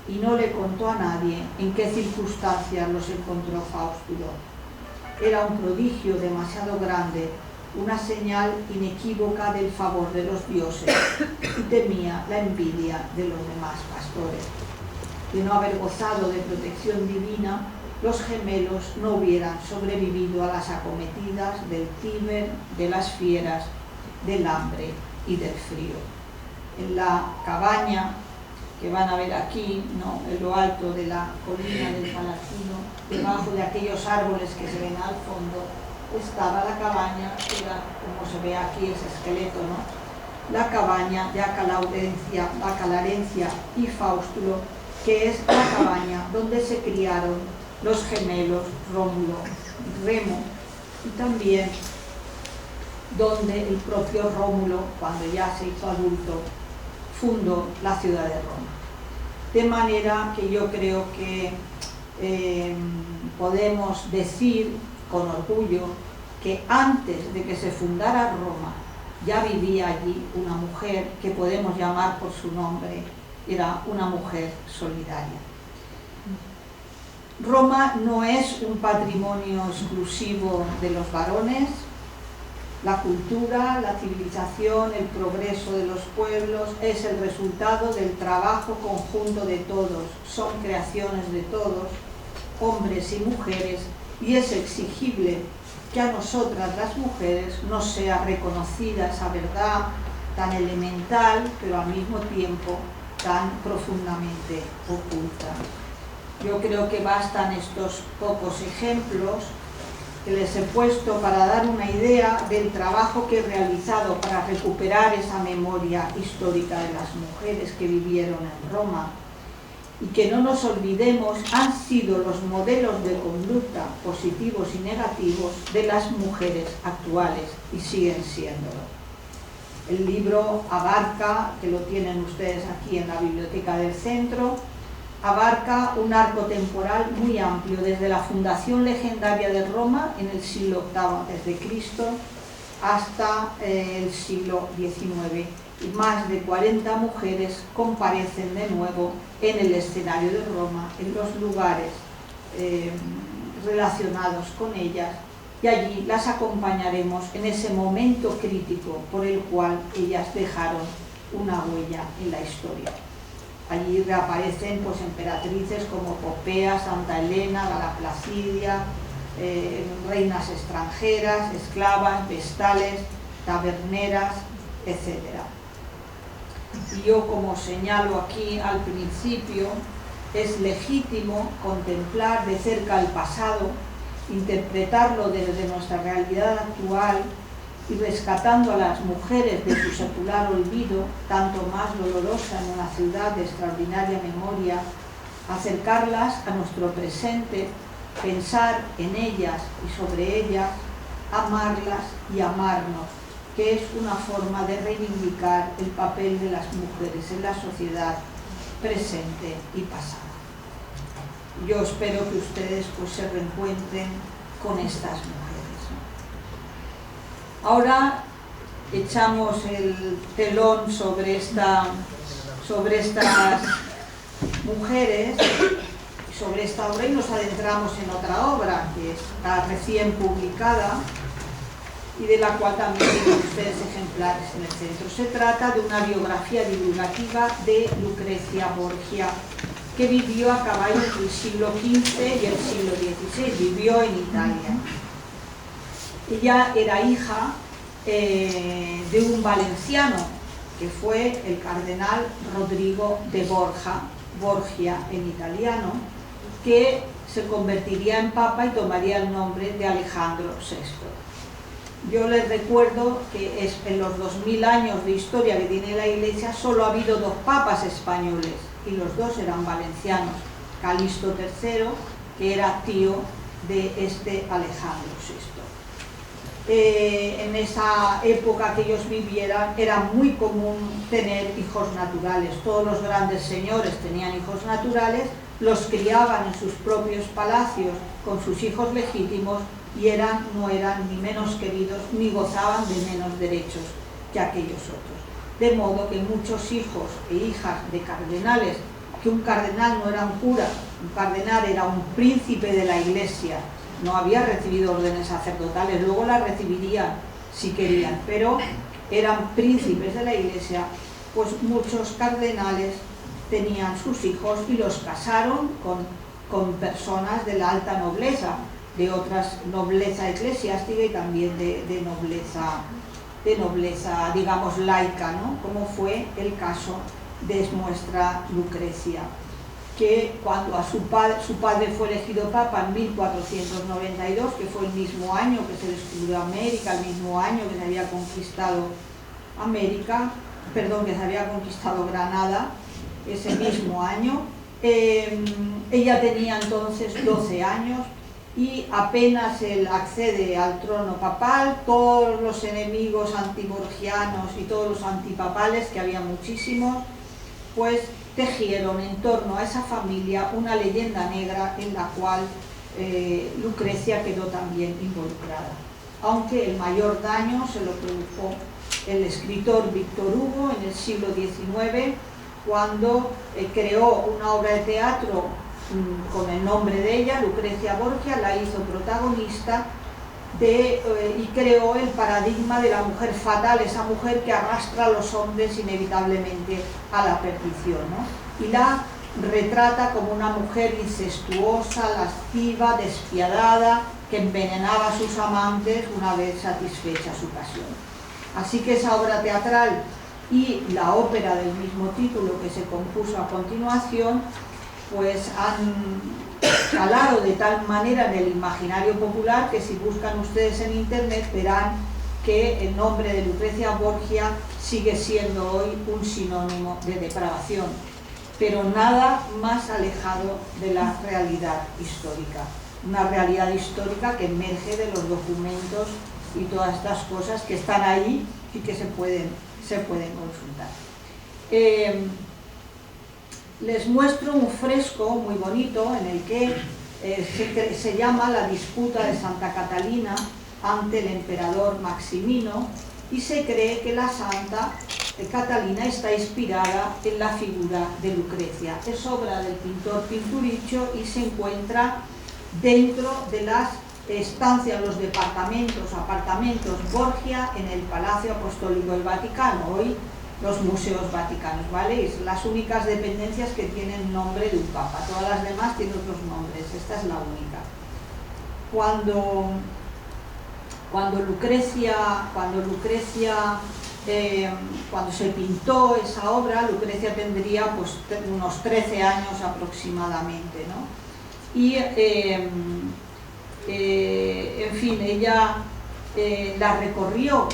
y no le contó a nadie en qué circunstancias los encontró Faustulo. Era un prodigio demasiado grande, una señal inequívoca del favor de los dioses, y temía la envidia de los demás pastores. De no haber gozado de protección divina, los gemelos no hubieran sobrevivido a las acometidas del Tíber, de las fieras, del hambre y del frío. En la cabaña que van a ver aquí, ¿no?, en lo alto de la colina del Palatino, debajo de aquellos árboles que se ven al fondo, estaba la cabaña, que era, como se ve aquí, ese esqueleto, ¿no?, la cabaña de Acalarencia y Faustulo, que es la cabaña donde se criaron los gemelos Rómulo y Remo, y también donde el propio Rómulo, cuando ya se hizo adulto, fundó la ciudad de Roma. De manera que yo creo que podemos decir con orgullo que antes de que se fundara Roma ya vivía allí una mujer que podemos llamar por su nombre, era una mujer solidaria. Roma no es un patrimonio exclusivo de los varones. La cultura, la civilización, el progreso de los pueblos es el resultado del trabajo conjunto de todos, son creaciones de todos, hombres y mujeres, y es exigible que a nosotras las mujeres nos sea reconocida esa verdad tan elemental, pero al mismo tiempo tan profundamente oculta. Yo creo que bastan estos pocos ejemplos que les he puesto para dar una idea del trabajo que he realizado para recuperar esa memoria histórica de las mujeres que vivieron en Roma, y que no nos olvidemos han sido los modelos de conducta positivos y negativos de las mujeres actuales y siguen siéndolo. El libro abarca, que lo tienen ustedes aquí en la biblioteca del centro, abarca un arco temporal muy amplio, desde la fundación legendaria de Roma en el siglo VIII a.C. hasta el siglo XIX, y más de 40 mujeres comparecen de nuevo en el escenario de Roma, en los lugares relacionados con ellas, y allí las acompañaremos en ese momento crítico por el cual ellas dejaron una huella en la historia. Allí reaparecen pues emperatrices como Popea, Santa Elena, Gala Placidia, reinas extranjeras, esclavas, vestales, taberneras, etc. Y yo, como señalo aquí al principio, es legítimo contemplar de cerca el pasado, interpretarlo desde nuestra realidad actual y rescatando a las mujeres de su secular olvido, tanto más dolorosa en una ciudad de extraordinaria memoria, acercarlas a nuestro presente, pensar en ellas y sobre ellas, amarlas y amarnos, que es una forma de reivindicar el papel de las mujeres en la sociedad presente y pasada. Yo espero que ustedes pues se reencuentren con estas mujeres. Ahora echamos el telón sobre estas mujeres, sobre esta obra, y nos adentramos en otra obra que está recién publicada y de la cual también tienen ustedes ejemplares en el centro. Se trata de una biografía divulgativa de Lucrecia Borgia, que vivió a caballo entre el siglo XV y el siglo XVI, vivió en Italia. Ella era hija de un valenciano, que fue el cardenal Rodrigo de Borgia en italiano, que se convertiría en papa y tomaría el nombre de Alejandro VI. Yo les recuerdo que en los 2000 años de historia que tiene la Iglesia solo ha habido 2 papas españoles, y los 2 eran valencianos, Calixto III, que era tío de este Alejandro VI. En esa época que ellos vivieran era muy común tener hijos naturales. Todos los grandes señores tenían hijos naturales, los criaban en sus propios palacios con sus hijos legítimos y no eran ni menos queridos ni gozaban de menos derechos que aquellos otros. de modo que muchos hijos e hijas de cardenales, que un cardenal no era un cura, un cardenal era un príncipe de la Iglesia, no había recibido órdenes sacerdotales, luego las recibirían si querían, pero eran príncipes de la Iglesia, pues muchos cardenales tenían sus hijos y los casaron con personas de la alta nobleza, de otras nobleza eclesiástica y también de nobleza, digamos, laica, ¿no? Como fue el caso de nuestra Lucrecia, que cuando su padre fue elegido papa en 1492, que fue el mismo año que se descubrió América, el mismo año que se había conquistado que se había conquistado Granada, ese mismo año, ella tenía entonces 12 años y apenas él accede al trono papal, todos los enemigos antiborgianos y todos los antipapales, que había muchísimos, pues tejieron en torno a esa familia una leyenda negra en la cual Lucrecia quedó también involucrada. Aunque el mayor daño se lo produjo el escritor Víctor Hugo en el siglo XIX, cuando creó una obra de teatro con el nombre de ella, Lucrecia Borgia, la hizo protagonista y creó el paradigma de la mujer fatal, esa mujer que arrastra a los hombres inevitablemente a la perdición, ¿no? Y la retrata como una mujer incestuosa, lasciva, despiadada, que envenenaba a sus amantes una vez satisfecha su pasión. Así que esa obra teatral y la ópera del mismo título que se compuso a continuación, pues han calado de tal manera en el imaginario popular que si buscan ustedes en internet verán que el nombre de Lucrecia Borgia sigue siendo hoy un sinónimo de depravación, pero nada más alejado de la realidad histórica. Una realidad histórica que emerge de los documentos y todas estas cosas que están ahí y que se pueden consultar. Les muestro un fresco muy bonito en el que se llama La disputa de Santa Catalina ante el emperador Maximino, y se cree que la Santa Catalina está inspirada en la figura de Lucrecia. Es obra del pintor Pinturicchio y se encuentra dentro de las estancias, los apartamentos Borgia en el Palacio Apostólico del Vaticano, hoy los museos vaticanos, ¿vale? Es las únicas dependencias que tienen nombre de un papa, todas las demás tienen otros nombres, esta es la única. Cuando se pintó esa obra, Lucrecia tendría pues unos 13 años aproximadamente, ¿no? Y en fin, ella la recorrió,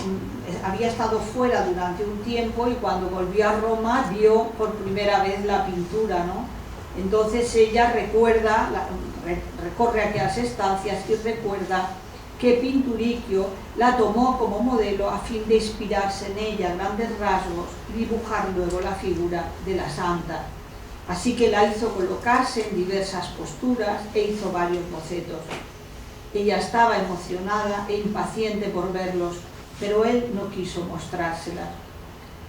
había estado fuera durante un tiempo y cuando volvió a Roma vio por primera vez la pintura, ¿no? Entonces ella recorre aquellas estancias y recuerda que Pinturicchio la tomó como modelo a fin de inspirarse en ella, grandes rasgos, y dibujar luego la figura de la santa. Así que la hizo colocarse en diversas posturas e hizo varios bocetos. Ella estaba emocionada e impaciente por verlos, pero él no quiso mostrárselas.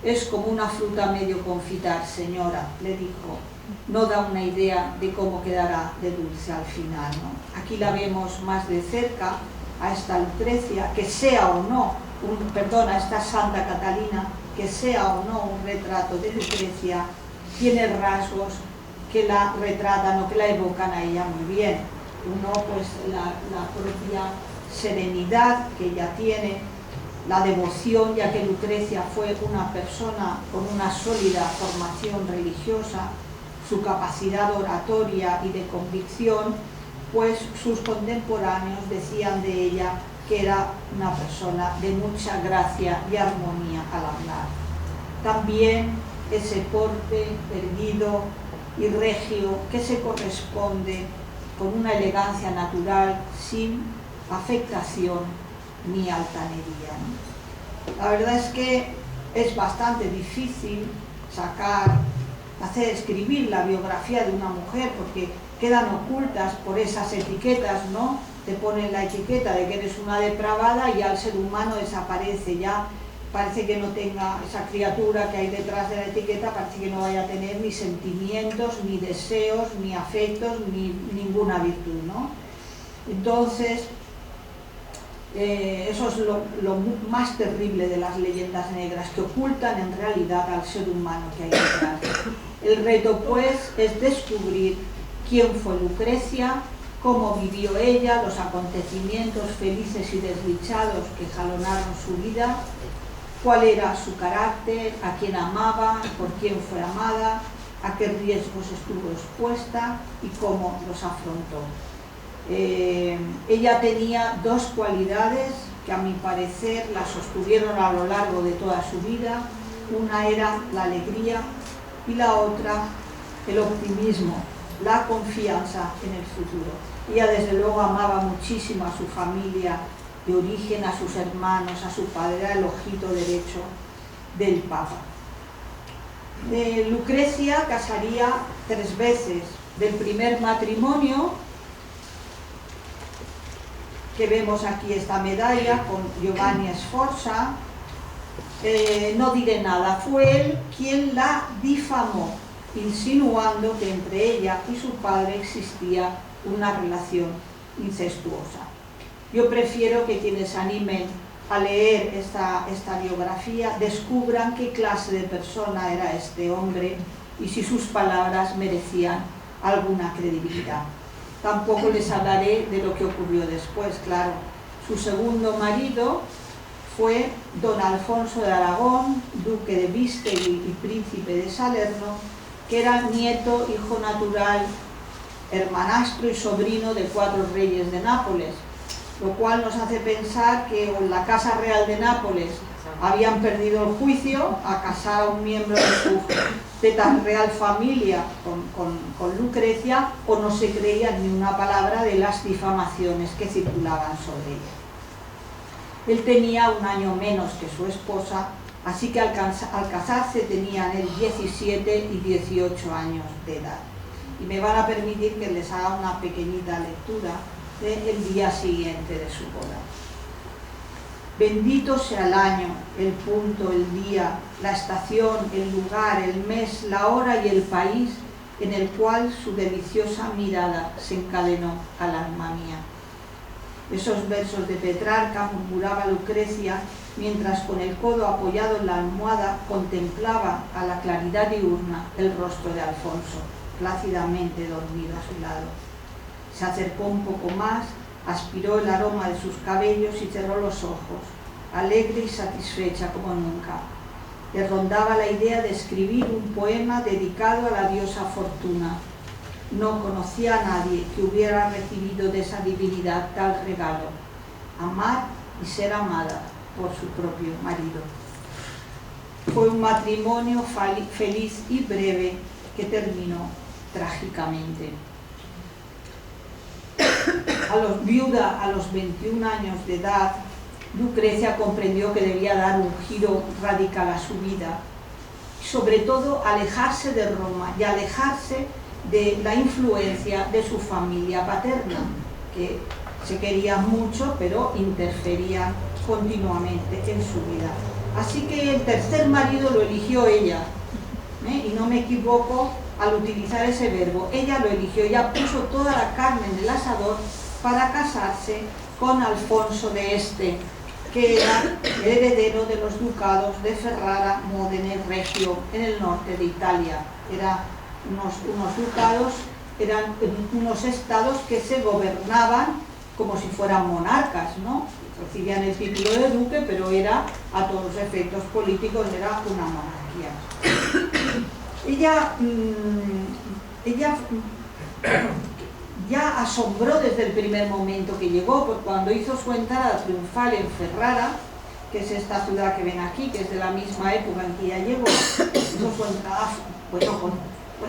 Es como una fruta medio confitar, señora, le dijo. No da una idea de cómo quedará de dulce al final, ¿no? Aquí la vemos más de cerca, a esta Lucrecia, que sea o no, a esta Santa Catalina, que sea o no un retrato de Lucrecia, tiene rasgos que la retratan o que la evocan a ella muy bien. Uno, pues la propia serenidad que ella tiene, la devoción, ya que Lucrecia fue una persona con una sólida formación religiosa, su capacidad oratoria y de convicción, pues sus contemporáneos decían de ella que era una persona de mucha gracia y armonía al hablar. También ese porte erguido y regio que se corresponde con una elegancia natural sin afectación ni altanería, ¿no? La verdad es que es bastante difícil escribir la biografía de una mujer porque quedan ocultas por esas etiquetas, ¿no? Te ponen la etiqueta de que eres una depravada y al ser humano desaparece ya parece que no tenga, esa criatura que hay detrás de la etiqueta, parece que no vaya a tener ni sentimientos, ni deseos, ni afectos, ni ninguna virtud, ¿no? Entonces, eso es lo más terrible de las leyendas negras, que ocultan en realidad al ser humano que hay detrás. El reto, pues, es descubrir quién fue Lucrecia, cómo vivió ella, los acontecimientos felices y desdichados que jalonaron su vida, cuál era su carácter, a quién amaba, por quién fue amada, a qué riesgos estuvo expuesta y cómo los afrontó. Ella tenía dos cualidades que a mi parecer la sostuvieron a lo largo de toda su vida. Una era la alegría y la otra el optimismo, la confianza en el futuro. Ella desde luego amaba muchísimo a su familia de origen, a sus hermanos, a su padre, era el ojito derecho del Papa. Lucrecia casaría 3 veces. Del primer matrimonio, que vemos aquí esta medalla con Giovanni Sforza, no diré nada, fue él quien la difamó, insinuando que entre ella y su padre existía una relación incestuosa. Yo prefiero que quienes animen a leer esta biografía descubran qué clase de persona era este hombre y si sus palabras merecían alguna credibilidad. Tampoco les hablaré de lo que ocurrió después, claro. Su segundo marido fue don Alfonso de Aragón, duque de Vísteri y príncipe de Salerno, que era nieto, hijo natural, hermanastro y sobrino de 4 reyes de Nápoles, lo cual nos hace pensar que en la Casa Real de Nápoles habían perdido el juicio a casar a un miembro de tan real familia con Lucrecia, o no se creía ni una palabra de las difamaciones que circulaban sobre ella. Él tenía 1 año menos que su esposa, así que al casarse tenían él 17 y 18 años de edad. Y me van a permitir que les haga una pequeñita lectura del día siguiente de su boda. Bendito sea el año, el punto, el día, la estación, el lugar, el mes, la hora y el país en el cual su deliciosa mirada se encadenó al alma mía. Esos versos de Petrarca murmuraba Lucrecia mientras con el codo apoyado en la almohada contemplaba a la claridad diurna el rostro de Alfonso, plácidamente dormido a su lado. Se acercó un poco más, aspiró el aroma de sus cabellos y cerró los ojos, alegre y satisfecha como nunca. Le rondaba la idea de escribir un poema dedicado a la diosa Fortuna. No conocía a nadie que hubiera recibido de esa divinidad tal regalo: amar y ser amada por su propio marido. Fue un matrimonio feliz y breve que terminó trágicamente. Viuda a los 21 años de edad, Lucrecia comprendió que debía dar un giro radical a su vida, y sobre todo alejarse de Roma y alejarse de la influencia de su familia paterna, que se querían mucho pero interferían continuamente en su vida. Así que el tercer marido lo eligió ella, y no me equivoco al utilizar ese verbo. Ella lo eligió, ella puso toda la carne en el asador para casarse con Alfonso de Este, que era el heredero de los ducados de Ferrara, Módena y Regio, en el norte de Italia. Eran unos ducados, eran unos estados que se gobernaban como si fueran monarcas, ¿no? Recibían el título de duque, pero era, a todos los efectos políticos, era una monarquía. Ella ya asombró desde el primer momento que llegó, porque cuando hizo su entrada triunfal en Ferrara, que es esta ciudad que ven aquí, que es de la misma época en que ella llegó, hizo su entrada,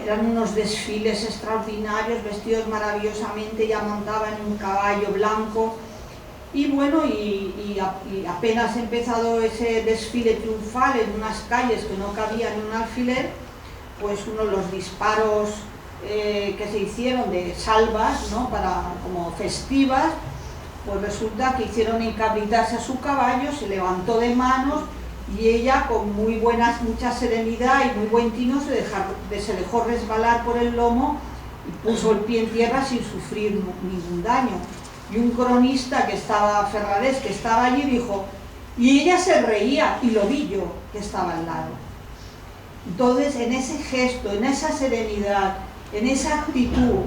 eran unos desfiles extraordinarios, vestidos maravillosamente, ella montaba en un caballo blanco, y bueno, y apenas empezado ese desfile triunfal en unas calles que no cabían en un alfiler, pues uno de los disparos que se hicieron de salvas, ¿no?, como festivas, pues resulta que hicieron encabritarse a su caballo, se levantó de manos y ella con mucha serenidad y muy buen tino se dejó resbalar por el lomo y puso el pie en tierra sin sufrir ningún daño. Y un cronista que estaba, Ferrarés, que estaba allí, dijo, y ella se reía, y lo vi yo, que estaba al lado. Entonces, en ese gesto, en esa serenidad, en esa actitud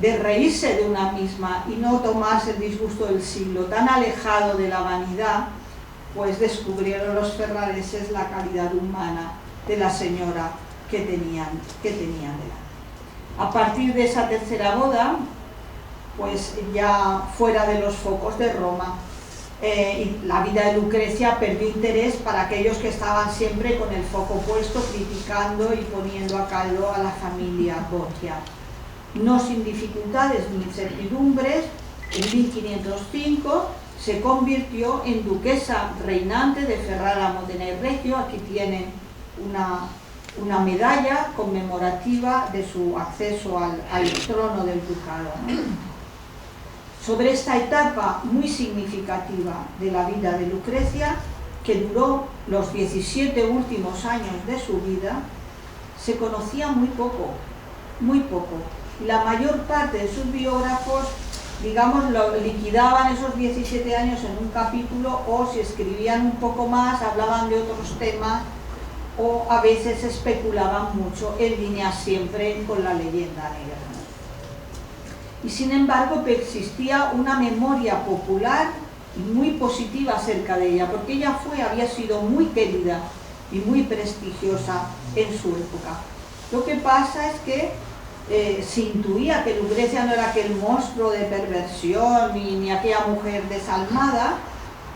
de reírse de una misma y no tomarse el disgusto del siglo, tan alejado de la vanidad, pues descubrieron los ferrareses la calidad humana de la señora que tenían delante. A partir de esa tercera boda, pues ya fuera de los focos de Roma, y la vida de Lucrecia perdió interés para aquellos que estaban siempre con el foco puesto, criticando y poniendo a caldo a la familia Borgia. No sin dificultades ni incertidumbres, en 1505 se convirtió en duquesa reinante de Ferrara, Modena y Reggio. Aquí tienen una medalla conmemorativa de su acceso al trono del ducado, ¿no? Sobre esta etapa muy significativa de la vida de Lucrecia, que duró los 17 últimos años de su vida, se conocía muy poco. La mayor parte de sus biógrafos, digamos, liquidaban esos 17 años en un capítulo, o si escribían un poco más, hablaban de otros temas, o a veces especulaban mucho en línea siempre con la leyenda negra. Y sin embargo existía una memoria popular y muy positiva acerca de ella, porque ella había sido muy querida y muy prestigiosa en su época. Lo que pasa es que se intuía que Lucrecia no era aquel monstruo de perversión ni aquella mujer desalmada,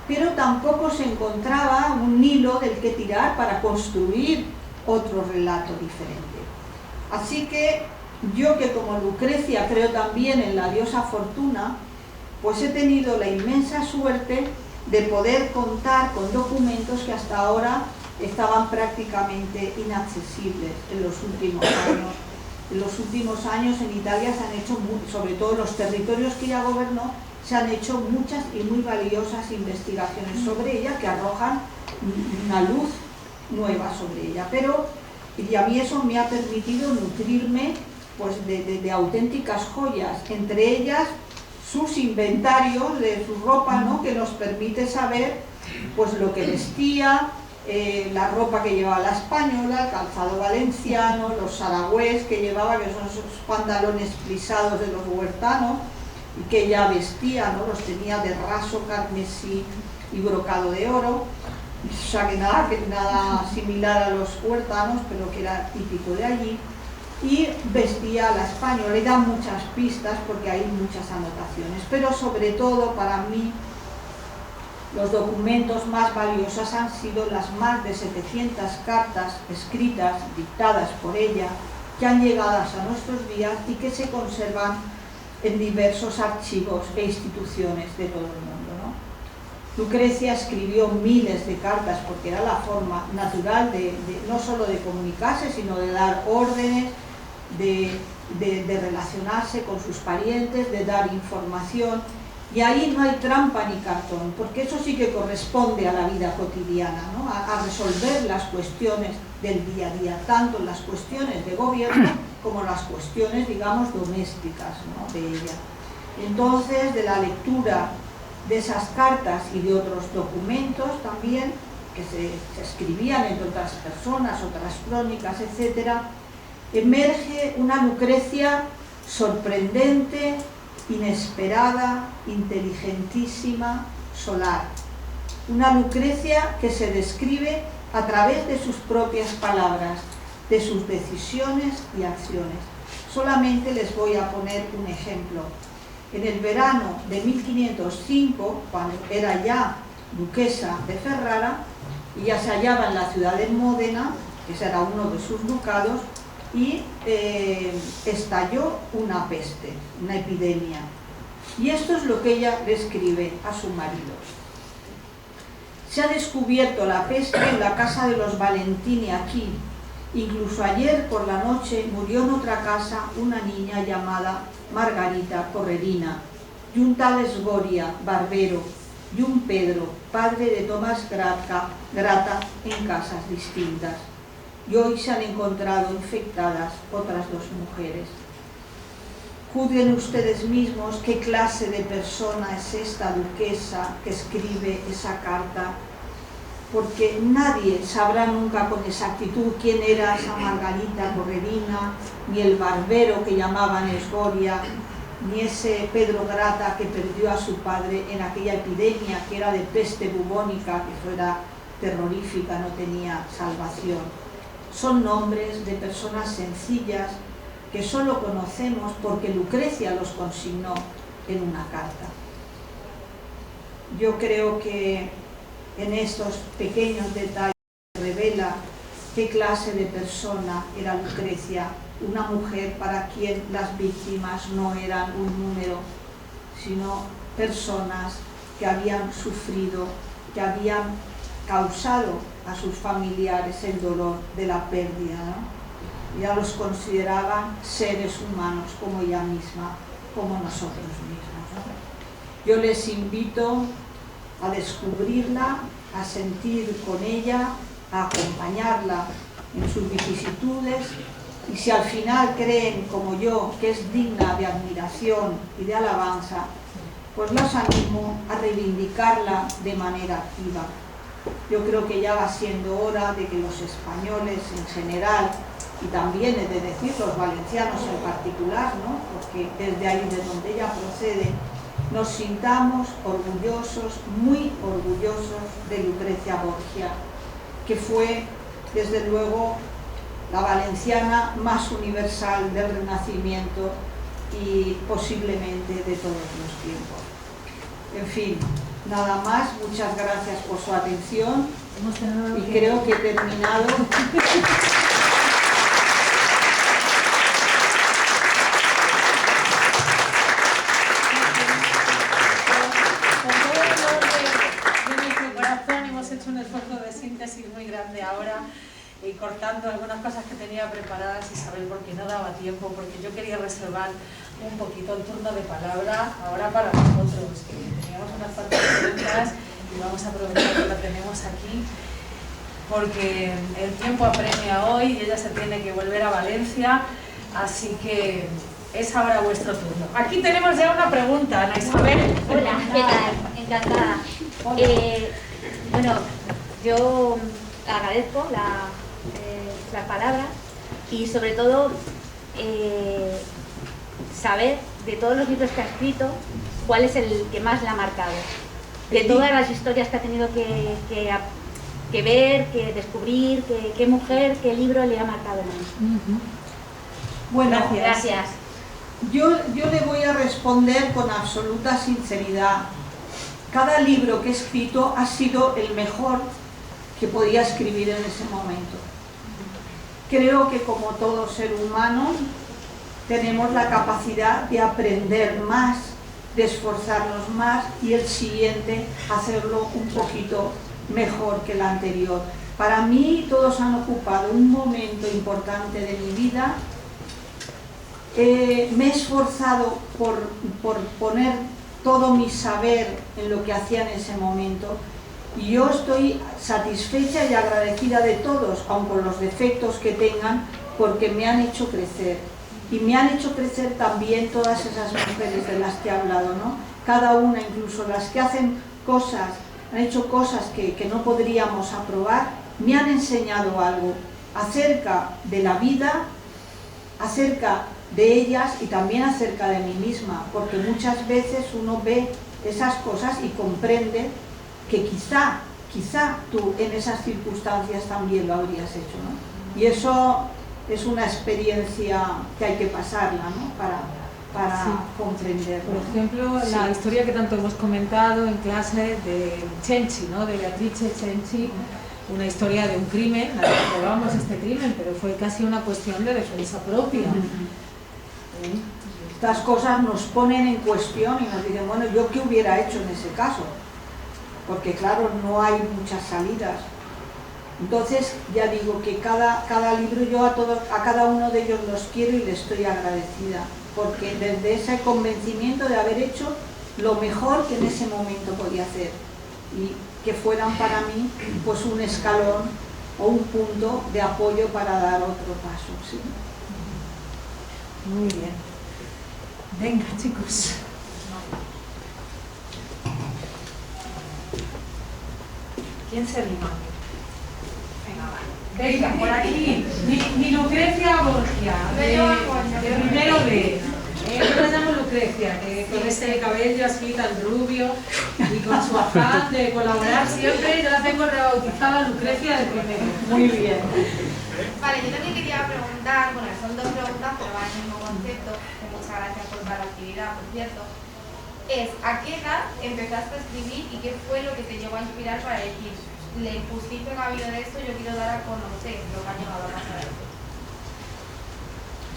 pero tampoco se encontraba un hilo del que tirar para construir otro relato diferente. Así que yo, que como Lucrecia creo también en la diosa Fortuna, pues he tenido la inmensa suerte de poder contar con documentos que hasta ahora estaban prácticamente inaccesibles en los últimos años. En los últimos años en Italia se han hecho, sobre todo los territorios que ella gobernó, se han hecho muchas y muy valiosas investigaciones sobre ella que arrojan una luz nueva sobre ella. Y a mí eso me ha permitido nutrirme pues de auténticas joyas, entre ellas sus inventarios de su ropa, ¿no?, que nos permite saber pues lo que vestía, la ropa que llevaba la española, el calzado valenciano, los saragüés que llevaba, que son esos pantalones plisados de los huertanos, y que ella vestía, ¿no?, los tenía de raso, carmesí y brocado de oro, o sea que nada similar a los huertanos, pero que era típico de allí. Y vestía a la española, y da muchas pistas porque hay muchas anotaciones, pero sobre todo para mí los documentos más valiosos han sido las más de 700 cartas escritas, dictadas por ella, que han llegado a nuestros días y que se conservan en diversos archivos e instituciones de todo el mundo, ¿no? Lucrecia escribió miles de cartas porque era la forma natural no solo de comunicarse, sino de dar órdenes, de relacionarse con sus parientes, de dar información, y ahí no hay trampa ni cartón, porque eso sí que corresponde a la vida cotidiana, ¿no?, a resolver las cuestiones del día a día, tanto las cuestiones de gobierno como las cuestiones, digamos, domésticas, ¿no?, de ella. Entonces, de la lectura de esas cartas y de otros documentos también, que se escribían entre otras personas, otras crónicas, etcétera, emerge una Lucrecia sorprendente, inesperada, inteligentísima, solar. Una Lucrecia que se describe a través de sus propias palabras, de sus decisiones y acciones. Solamente les voy a poner un ejemplo. En el verano de 1505, cuando era ya duquesa de Ferrara, y ya se hallaba en la ciudad de Módena, que ese era uno de sus ducados, y estalló una peste, una epidemia. Y esto es lo que ella le escribe a su marido. Se ha descubierto la peste en la casa de los Valentini aquí. Incluso ayer por la noche murió en otra casa una niña llamada Margarita Corredina, y un tal Esgoria, barbero, y un Pedro, padre de Tomás Grata, en casas distintas. Y hoy se han encontrado infectadas otras 2 mujeres. Juzguen ustedes mismos qué clase de persona es esta duquesa que escribe esa carta, porque nadie sabrá nunca con exactitud quién era esa Margarita Corredina, ni el barbero que llamaban Esgoria, ni ese Pedro Grata que perdió a su padre en aquella epidemia que era de peste bubónica, que fuera terrorífica, no tenía salvación. Son nombres de personas sencillas que solo conocemos porque Lucrecia los consignó en una carta. Yo creo que en estos pequeños detalles se revela qué clase de persona era Lucrecia, una mujer para quien las víctimas no eran un número, sino personas que habían sufrido, que habían causado a sus familiares el dolor de la pérdida, ¿no? Ya los consideraban seres humanos como ella misma, como nosotros mismos, ¿no? Yo les invito a descubrirla, a sentir con ella, a acompañarla en sus vicisitudes, y si al final creen, como yo, que es digna de admiración y de alabanza, pues los animo a reivindicarla de manera activa. Yo creo que ya va siendo hora de que los españoles en general, y también he de decir los valencianos en particular, ¿no? Porque desde ahí de donde ella procede, nos sintamos orgullosos, muy orgullosos de Lucrecia Borgia, que fue, desde luego, la valenciana más universal del Renacimiento y posiblemente de todos los tiempos. En fin, nada más, muchas gracias por su atención y creo que he terminado. Un esfuerzo de síntesis muy grande ahora y cortando algunas cosas que tenía preparadas, Isabel, porque no daba tiempo, porque yo quería reservar un poquito el turno de palabra ahora para nosotros, que teníamos unas cuantas preguntas y vamos a aprovechar que la tenemos aquí, porque el tiempo apremia hoy y ella se tiene que volver a Valencia, así que es ahora vuestro turno. Aquí tenemos ya una pregunta, Ana Isabel. Hola, ¿qué tal? Encantada. Bueno, yo agradezco las palabras y sobre todo saber de todos los libros que ha escrito cuál es el que más la ha marcado. De todas las historias que ha tenido que ver, que descubrir, qué mujer, qué libro le ha marcado más. Bueno, gracias. Yo le voy a responder con absoluta sinceridad. Cada libro que he escrito ha sido el mejor que podía escribir en ese momento. Creo que como todo ser humano tenemos la capacidad de aprender más, de esforzarnos más y el siguiente hacerlo un poquito mejor que el anterior. Para mí todos han ocupado un momento importante de mi vida. Me he esforzado por poner todo mi saber en lo que hacía en ese momento y yo estoy satisfecha y agradecida de todos, aun con los defectos que tengan, porque me han hecho crecer y me han hecho crecer también todas esas mujeres de las que he hablado, ¿no? Cada una, incluso las que hacen cosas, han hecho cosas que no podríamos aprobar, me han enseñado algo acerca de la vida, acerca de ellas y también acerca de mí misma, porque muchas veces uno ve esas cosas y comprende que quizá tú en esas circunstancias también lo habrías hecho, ¿no? Y eso es una experiencia que hay que pasarla, ¿no? Para comprenderlo. Por ejemplo, la historia que tanto hemos comentado en clase de Cenci, ¿no? De Beatrice Cenci, una historia de un crimen, la reprobamos este crimen, pero fue casi una cuestión de defensa propia. Estas cosas nos ponen en cuestión y nos dicen, bueno, ¿yo qué hubiera hecho en ese caso? Porque claro, no hay muchas salidas. Entonces, ya digo que cada libro yo a cada uno de ellos los quiero y les estoy agradecida, porque desde ese convencimiento de haber hecho lo mejor que en ese momento podía hacer y que fueran para mí pues un escalón o un punto de apoyo para dar otro paso, ¿sí? Muy bien. Venga, chicos. ¿Quién se anima? Venga, por aquí. Mi Lucrecia Borgia, de primero B. Yo la llamo Lucrecia, que con este cabello así tan rubio y con su afán de colaborar siempre, yo la tengo rebautizada Lucrecia de primero. Muy bien. Vale, yo también quería preguntar, bueno, son dos preguntas, pero van en el mismo concepto, que muchas gracias por la actividad, por cierto. ¿A qué edad empezaste a escribir y qué fue lo que te llevó a inspirar para decir, le pusiste un aviso de esto, yo quiero dar a conocer lo que ha llegado a pasar?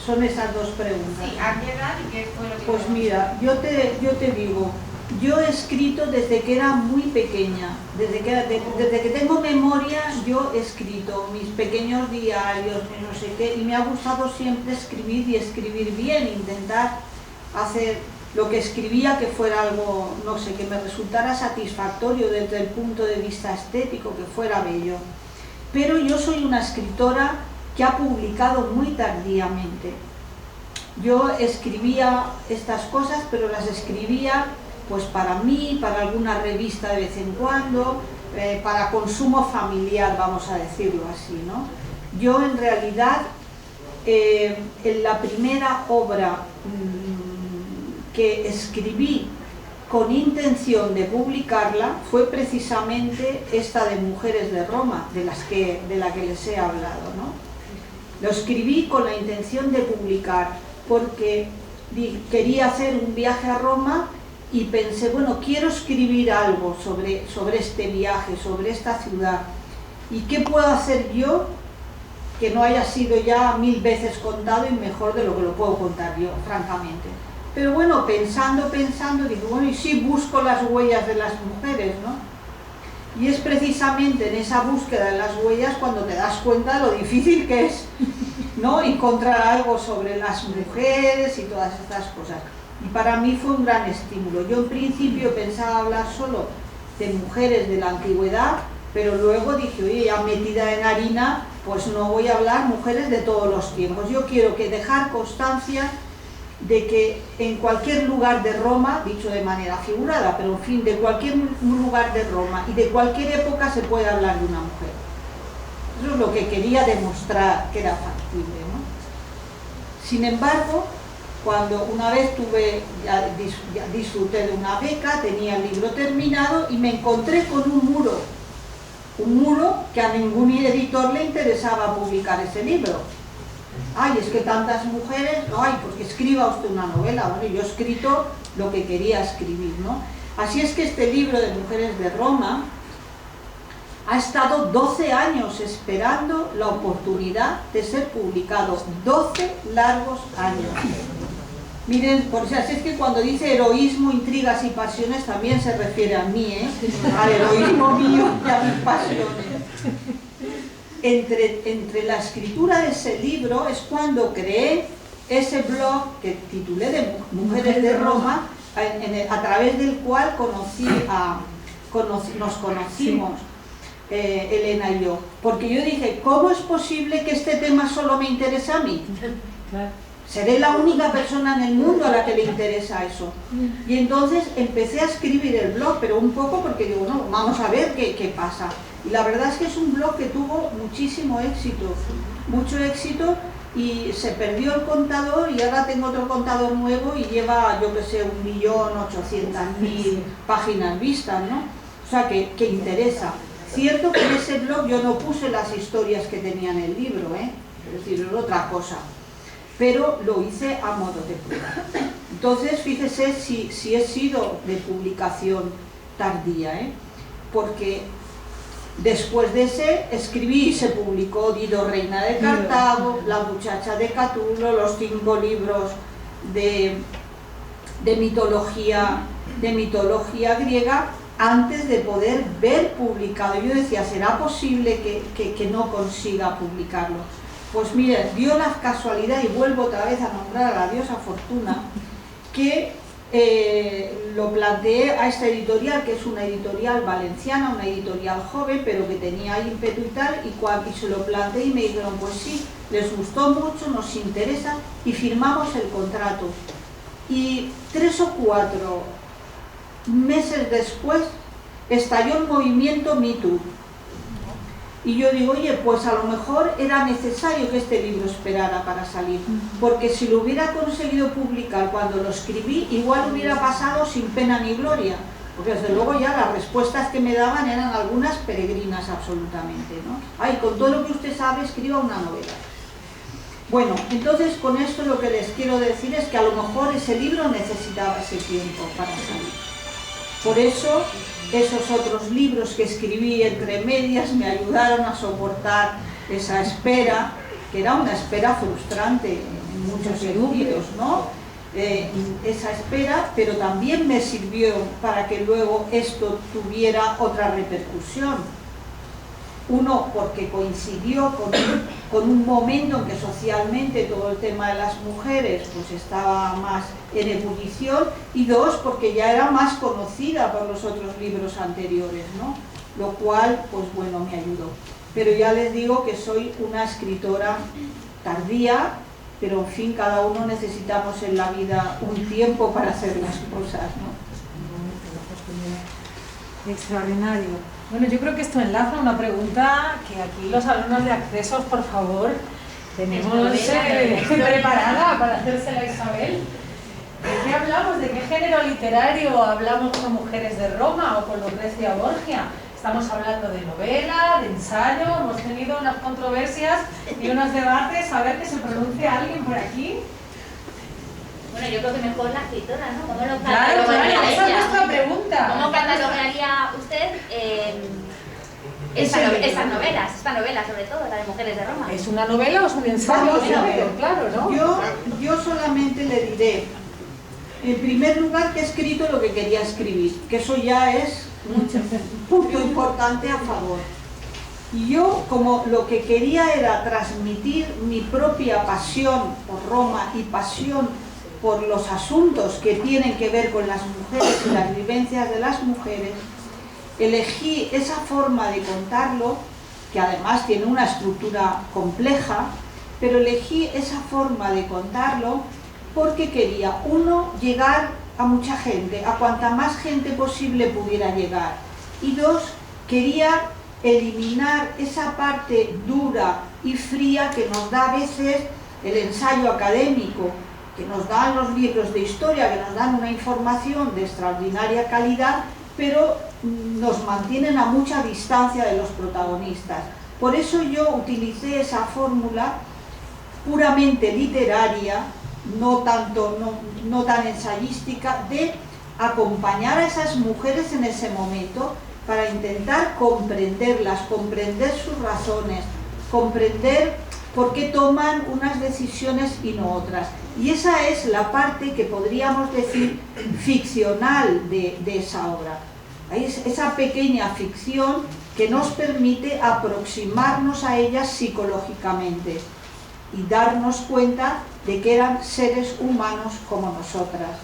Son esas dos preguntas. Sí, ¿a qué edad y qué fue lo que Pues mira, yo te digo, yo he escrito desde que era muy pequeña, desde que tengo memoria yo he escrito mis pequeños diarios, no sé qué, y me ha gustado siempre escribir y escribir bien, intentar hacer lo que escribía que fuera algo, no sé, que me resultara satisfactorio desde el punto de vista estético, que fuera bello. Pero yo soy una escritora que ha publicado muy tardíamente. Yo escribía estas cosas, pero las escribía pues para mí, para alguna revista de vez en cuando, para consumo familiar, vamos a decirlo así, ¿no? Yo en realidad, en la primera obra que escribí con intención de publicarla fue precisamente esta de Mujeres de Roma, de la que les he hablado, ¿no? Lo escribí con la intención de publicar, porque quería hacer un viaje a Roma y pensé, bueno, quiero escribir algo sobre este viaje, sobre esta ciudad. ¿Y qué puedo hacer yo que no haya sido ya 1000 veces contado y mejor de lo que lo puedo contar yo, francamente? Pero bueno, pensando, digo, bueno, y sí busco las huellas de las mujeres, ¿no? Y es precisamente en esa búsqueda de las huellas cuando te das cuenta de lo difícil que es, ¿no?, encontrar algo sobre las mujeres y todas estas cosas. Y para mí fue un gran estímulo. Yo en principio pensaba hablar solo de mujeres de la antigüedad, pero luego dije, oye, ya metida en harina, pues no voy a hablar mujeres de todos los tiempos. Yo quiero dejar constancia de que en cualquier lugar de Roma, dicho de manera figurada, pero en fin, de cualquier lugar de Roma y de cualquier época se puede hablar de una mujer. Eso es lo que quería demostrar que era factible, ¿no? Sin embargo, cuando una vez ya disfruté de una beca, tenía el libro terminado y me encontré con un muro que a ningún editor le interesaba publicar ese libro. Ay, es que tantas mujeres, no hay, porque escriba usted una novela. Bueno, yo he escrito lo que quería escribir, ¿no? Así es que este libro de Mujeres de Roma ha estado 12 años esperando la oportunidad de ser publicado, 12 largos años. Miren, por si así es que cuando dice heroísmo, intrigas y pasiones también se refiere a mí, ¿eh? Al heroísmo mío y a mis pasiones. Entre la escritura de ese libro es cuando creé ese blog que titulé de Mujeres de Roma, a través del cual nos conocimos, Elena y yo. Porque yo dije, ¿cómo es posible que este tema solo me interese a mí? Seré la única persona en el mundo a la que le interesa eso. Y entonces empecé a escribir el blog, pero un poco porque digo, no, vamos a ver qué pasa. Y la verdad es que es un blog que tuvo muchísimo éxito, mucho éxito, y se perdió el contador y ahora tengo otro contador nuevo y lleva, yo que sé, 1.800.000 páginas vistas, ¿no? O sea, que interesa. Cierto que en ese blog yo no puse las historias que tenía en el libro, ¿eh? Es decir, es otra cosa. Pero lo hice a modo de prueba. Entonces, fíjese si he sido de publicación tardía, ¿eh? Porque después de ese escribí y se publicó Dido, reina de Cartago, La muchacha de Catulo, los 5 libros de mitología griega, antes de poder ver publicado. Yo decía, ¿será posible que no consiga publicarlo? Pues mira, dio la casualidad, y vuelvo otra vez a nombrar a la diosa Fortuna, que lo planteé a esta editorial, que es una editorial valenciana, una editorial joven, pero que tenía ímpetu y tal, y se lo planteé y me dijeron, pues sí, les gustó mucho, nos interesa, y firmamos el contrato. Y 3 o 4 meses después estalló el movimiento Me Too. Y yo digo, oye, pues a lo mejor era necesario que este libro esperara para salir, porque si lo hubiera conseguido publicar cuando lo escribí, igual hubiera pasado sin pena ni gloria, porque desde luego ya las respuestas que me daban eran algunas peregrinas absolutamente, ¿no? Ay, con todo lo que usted sabe, escriba una novela. Bueno, entonces con esto lo que les quiero decir es que a lo mejor ese libro necesitaba ese tiempo para salir. Por eso, esos otros libros que escribí entre medias me ayudaron a soportar esa espera, que era una espera frustrante en muchos sentidos, ¿no? Esa espera, pero también me sirvió para que luego esto tuviera otra repercusión. Uno, porque coincidió con un momento en que socialmente todo el tema de las mujeres pues estaba más en ebullición, y 2, porque ya era más conocida por los otros libros anteriores, ¿no? Lo cual, pues bueno, me ayudó. Pero ya les digo que soy una escritora tardía, pero en fin, cada uno necesitamos en la vida un tiempo para hacer las cosas, ¿no? Extraordinario. Bueno, yo creo que esto enlaza una pregunta que aquí los alumnos de Accesos, por favor, tenemos preparada para hacérsela a Isabel. ¿De qué hablamos? ¿De qué género literario hablamos con Mujeres de Roma o con Lucrecia Borgia? Estamos hablando de novela, de ensayo, hemos tenido unas controversias y unos debates. A ver que se pronuncie alguien por aquí. Bueno, yo creo que mejor la escritora, ¿no? ¿Cómo lo Claro, esa es nuestra pregunta. ¿Cómo catalogaría usted estas novelas? Esta novela, sobre todo, la de Mujeres de Roma. ¿Es una novela o es un ensayo? Vamos a ver. Claro, ¿no? Yo solamente le diré, en primer lugar, que he escrito lo que quería escribir, que eso ya es un punto importante a favor. Y yo, como lo que quería era transmitir mi propia pasión por Roma y pasión por los asuntos que tienen que ver con las mujeres y las vivencias de las mujeres, elegí esa forma de contarlo, que además tiene una estructura compleja, pero elegí esa forma de contarlo porque quería, uno, llegar a mucha gente, a cuanta más gente posible pudiera llegar, y 2, quería eliminar esa parte dura y fría que nos da a veces el ensayo académico, que nos dan los libros de historia, que nos dan una información de extraordinaria calidad, pero nos mantienen a mucha distancia de los protagonistas. Por eso yo utilicé esa fórmula puramente literaria, no tan ensayística, de acompañar a esas mujeres en ese momento para intentar comprenderlas, comprender sus razones, comprender por qué toman unas decisiones y no otras. Y esa es la parte que podríamos decir ficcional de esa obra. Es esa pequeña ficción que nos permite aproximarnos a ellas psicológicamente y darnos cuenta de que eran seres humanos como nosotras,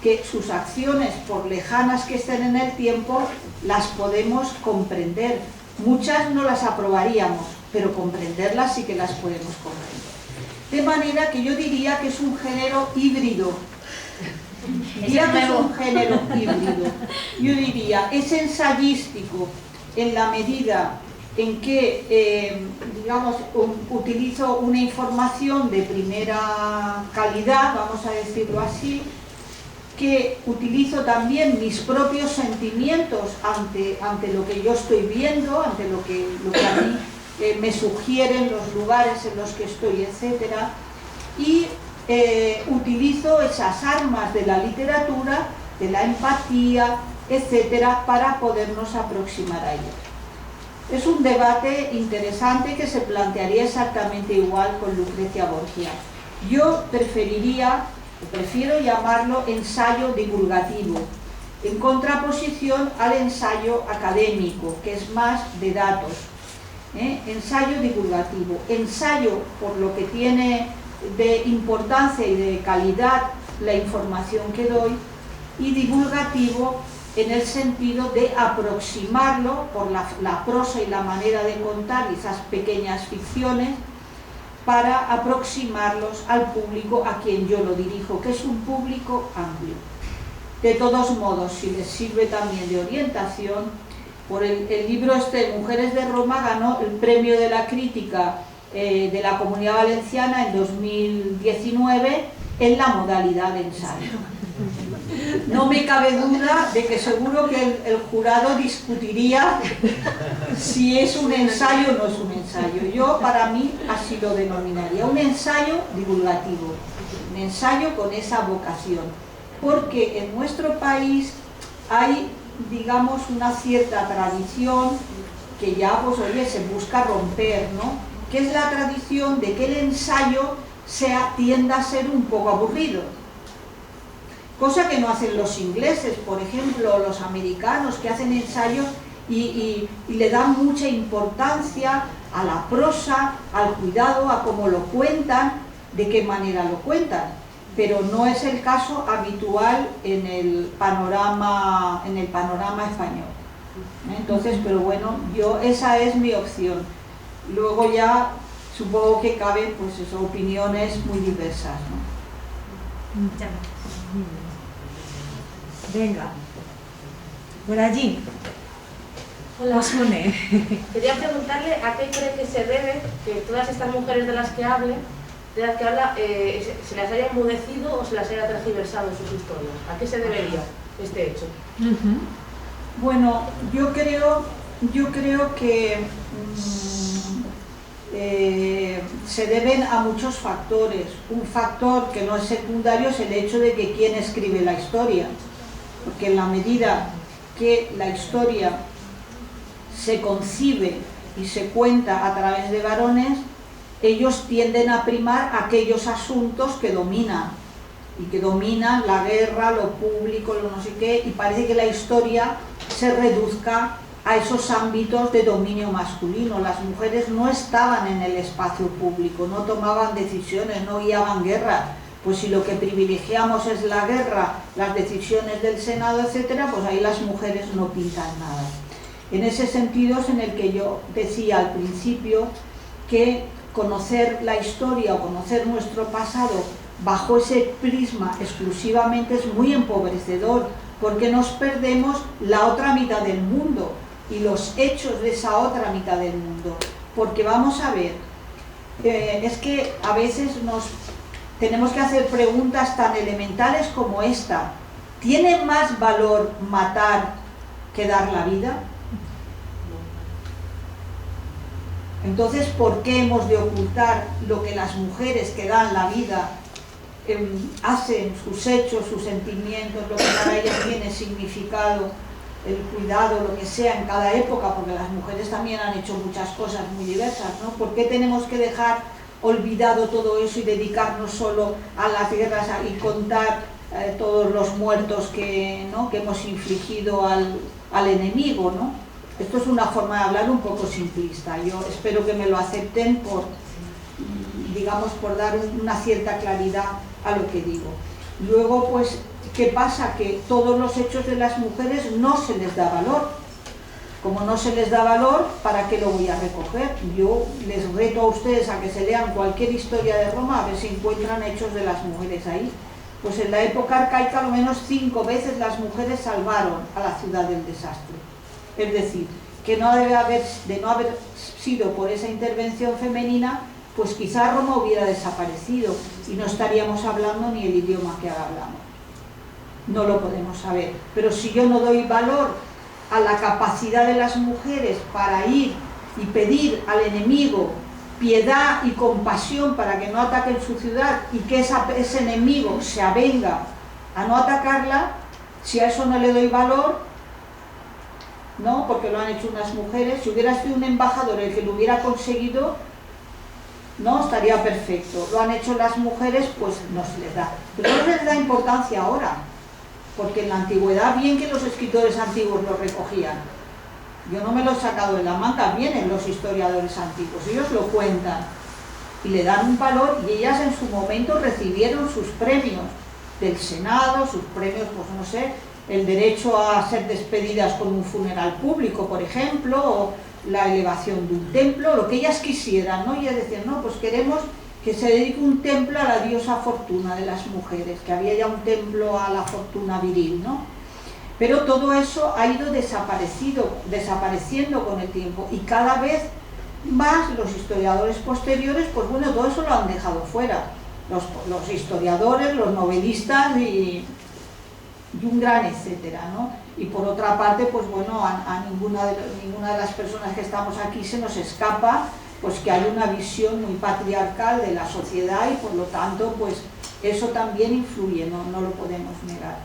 que sus acciones, por lejanas que estén en el tiempo, las podemos comprender. Muchas no las aprobaríamos, pero comprenderlas sí que las podemos comprender. De manera que yo diría que es un género híbrido. Diría que es un género híbrido. Yo diría, es ensayístico en la medida en que, digamos, utilizo una información de primera calidad, vamos a decirlo así, que utilizo también mis propios sentimientos ante lo que yo estoy viendo, ante lo que a mí me sugieren los lugares en los que estoy, etc. Y utilizo esas armas de la literatura, de la empatía, etc., para podernos aproximar a ello. Es un debate interesante que se plantearía exactamente igual con Lucrecia Borgia. Yo prefiero llamarlo ensayo divulgativo, en contraposición al ensayo académico, que es más de datos. Ensayo divulgativo, ensayo por lo que tiene de importancia y de calidad la información que doy, y divulgativo en el sentido de aproximarlo por la prosa y la manera de contar esas pequeñas ficciones, para aproximarlos al público a quien yo lo dirijo, que es un público amplio. De todos modos, si les sirve también de orientación, por el libro Mujeres de Roma ganó el premio de la crítica de la Comunidad Valenciana en 2019 en la modalidad de ensayo. No me cabe duda de que seguro que el jurado discutiría si es un ensayo o no es un ensayo. Yo, para mí, así lo denominaría, un ensayo divulgativo, un ensayo con esa vocación, porque en nuestro país hay, digamos, una cierta tradición que ya, pues oye, se busca romper, ¿no? Que es la tradición de que el ensayo tienda a ser un poco aburrido. Cosa que no hacen los ingleses, por ejemplo, los americanos, que hacen ensayos y le dan mucha importancia a la prosa, al cuidado, a cómo lo cuentan, de qué manera lo cuentan. Pero no es el caso habitual en el panorama español. Entonces, pero bueno, esa es mi opción. Luego ya supongo que caben, pues eso, opiniones muy diversas, ¿no? Venga, por allí. Hola. Osune. Quería preguntarle a qué cree que se debe que todas estas mujeres de las que habla, se las haya enmudecido o se las haya tergiversado en sus historias. ¿A qué se debería este hecho? Bueno, yo creo que se deben a muchos factores. Un factor que no es secundario es el hecho de que quién escribe la historia, porque en la medida que la historia se concibe y se cuenta a través de varones, ellos tienden a primar aquellos asuntos que dominan, y que dominan la guerra, lo público, lo no sé qué, y parece que la historia se reduzca a esos ámbitos de dominio masculino. Las mujeres no estaban en el espacio público, no tomaban decisiones, no guiaban guerras. Pues si lo que privilegiamos es la guerra, las decisiones del Senado, etcétera, pues ahí las mujeres no pintan nada. En ese sentido es en el que yo decía al principio que conocer la historia o conocer nuestro pasado bajo ese prisma exclusivamente es muy empobrecedor, porque nos perdemos la otra mitad del mundo y los hechos de esa otra mitad del mundo. Porque vamos a ver, es que a veces tenemos que hacer preguntas tan elementales como esta. ¿Tiene más valor matar que dar la vida? Entonces, ¿por qué hemos de ocultar lo que las mujeres que dan la vida hacen, sus hechos, sus sentimientos, lo que para ellas tiene significado, el cuidado, lo que sea en cada época? Porque las mujeres también han hecho muchas cosas muy diversas, ¿no? ¿Por qué tenemos que dejar olvidado todo eso y dedicarnos solo a las guerras y contar todos los muertos que hemos infligido al enemigo, ¿no? Esto es una forma de hablar un poco simplista. Yo espero que me lo acepten por dar una cierta claridad a lo que digo. Luego, pues, ¿qué pasa? Que todos los hechos de las mujeres no se les da valor. Como no se les da valor, ¿para qué lo voy a recoger? Yo les reto a ustedes a que se lean cualquier historia de Roma, a ver si encuentran hechos de las mujeres ahí. Pues en la época arcaica, al menos 5 veces las mujeres salvaron a la ciudad del desastre. Es decir, que de no haber sido por esa intervención femenina, pues quizá Roma hubiera desaparecido y no estaríamos hablando ni el idioma que ahora hablamos. No lo podemos saber. Pero si yo no doy valor a la capacidad de las mujeres para ir y pedir al enemigo piedad y compasión para que no ataquen su ciudad y que ese enemigo se avenga a no atacarla, si a eso no le doy valor, no, porque lo han hecho unas mujeres, si hubiera sido un embajador el que lo hubiera conseguido, no, estaría perfecto. Lo han hecho las mujeres, pues no se les da. Pero no se les da importancia ahora, porque en la antigüedad bien que los escritores antiguos lo recogían. Yo no me lo he sacado de la manga, vienen los historiadores antiguos, ellos lo cuentan y le dan un valor, y ellas en su momento recibieron sus premios. del Senado, sus premios, pues no sé, el derecho a ser despedidas con un funeral público, por ejemplo, o la elevación de un templo, lo que ellas quisieran, ¿no? Y ellas decían, no, pues queremos que se dedique un templo a la diosa Fortuna de las mujeres, que había ya un templo a la fortuna viril, ¿no? Pero todo eso ha ido desapareciendo con el tiempo, y cada vez más los historiadores posteriores, pues bueno, todo eso lo han dejado fuera. Los historiadores, los novelistas y un gran etcétera, ¿no? Y por otra parte, pues bueno, a ninguna de las personas que estamos aquí se nos escapa pues que hay una visión muy patriarcal de la sociedad, y por lo tanto pues eso también influye, no lo podemos negar.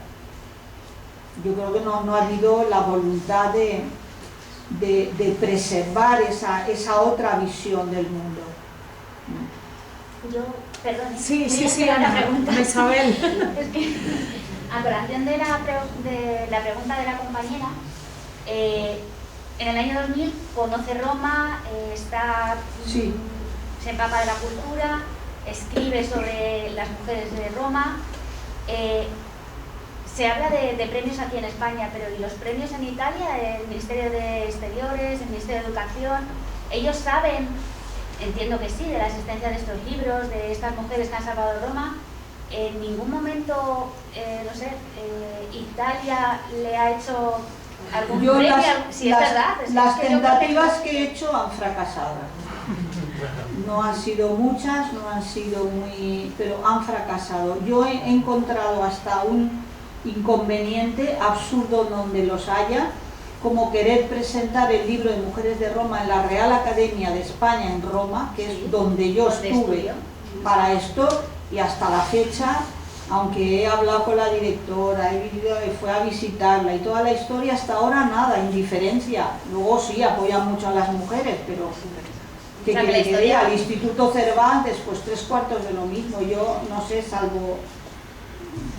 Yo creo que no ha habido la voluntad de preservar esa otra visión del mundo. Yo, perdón. Sí, la pregunta. Isabel. Es que, a colación de la pregunta de la compañera, en el año 2000 conoce Roma, Sí. Se empapa de la cultura, escribe sobre las mujeres de Roma. Se habla de premios aquí en España, pero ¿y los premios en Italia? El Ministerio de Exteriores, el Ministerio de Educación, ¿ellos saben, entiendo que sí, de la existencia de estos libros, de estas mujeres que han salvado Roma? En ningún momento, no sé, Italia le ha hecho algún premio, si es verdad. Las tentativas que he hecho han fracasado. No han sido muchas, no han sido muy, pero han fracasado. Yo he encontrado hasta un inconveniente absurdo donde los haya, como querer presentar el libro de Mujeres de Roma en la Real Academia de España en Roma, que es donde yo estuve para esto, y hasta la fecha, aunque he hablado con la directora, fue a visitarla y toda la historia, hasta ahora nada, indiferencia. Luego sí, apoyan mucho a las mujeres, pero ¿qué quiere que diga? Al Instituto Cervantes, pues 3/4 de lo mismo. Yo no sé, salvo,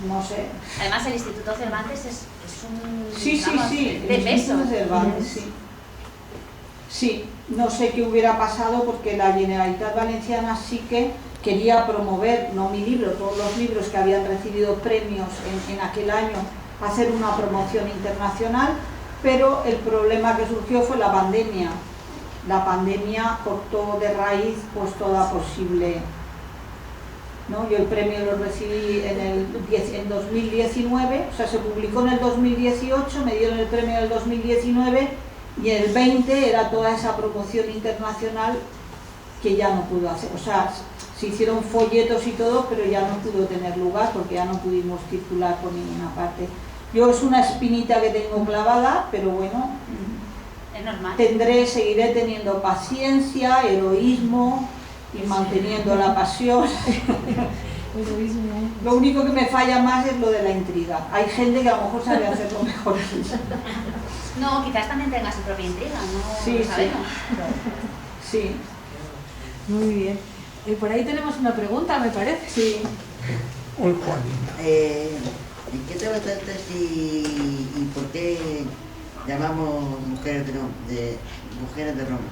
no sé. Además el Instituto Cervantes es un, sí, de el peso. Instituto Cervantes, sí. Sí, no sé qué hubiera pasado, porque la Generalitat Valenciana sí que quería promover, no mi libro, todos los libros que habían recibido premios en aquel año, hacer una promoción internacional, pero el problema que surgió fue la pandemia. La pandemia cortó de raíz pues toda posible, ¿no? Yo el premio lo recibí en 2019, o sea, se publicó en el 2018, me dieron el premio en el 2019, y en el 20 era toda esa promoción internacional que ya no pudo hacer. O sea, se hicieron folletos y todo, pero ya no pudo tener lugar porque ya no pudimos circular por ninguna parte. Yo es una espinita que tengo clavada, pero bueno, es normal. Seguiré teniendo paciencia, heroísmo y manteniendo la pasión. Lo único que me falla más es lo de la intriga. Hay gente que a lo mejor sabe hacerlo mejor que yo. No, quizás también tenga su propia intriga, no Sí, lo sabemos. Sí. Muy bien. Por ahí tenemos una pregunta, me parece. Sí. Hoy, Juan. ¿En qué te basaste y por qué llamamos mujeres de Roma?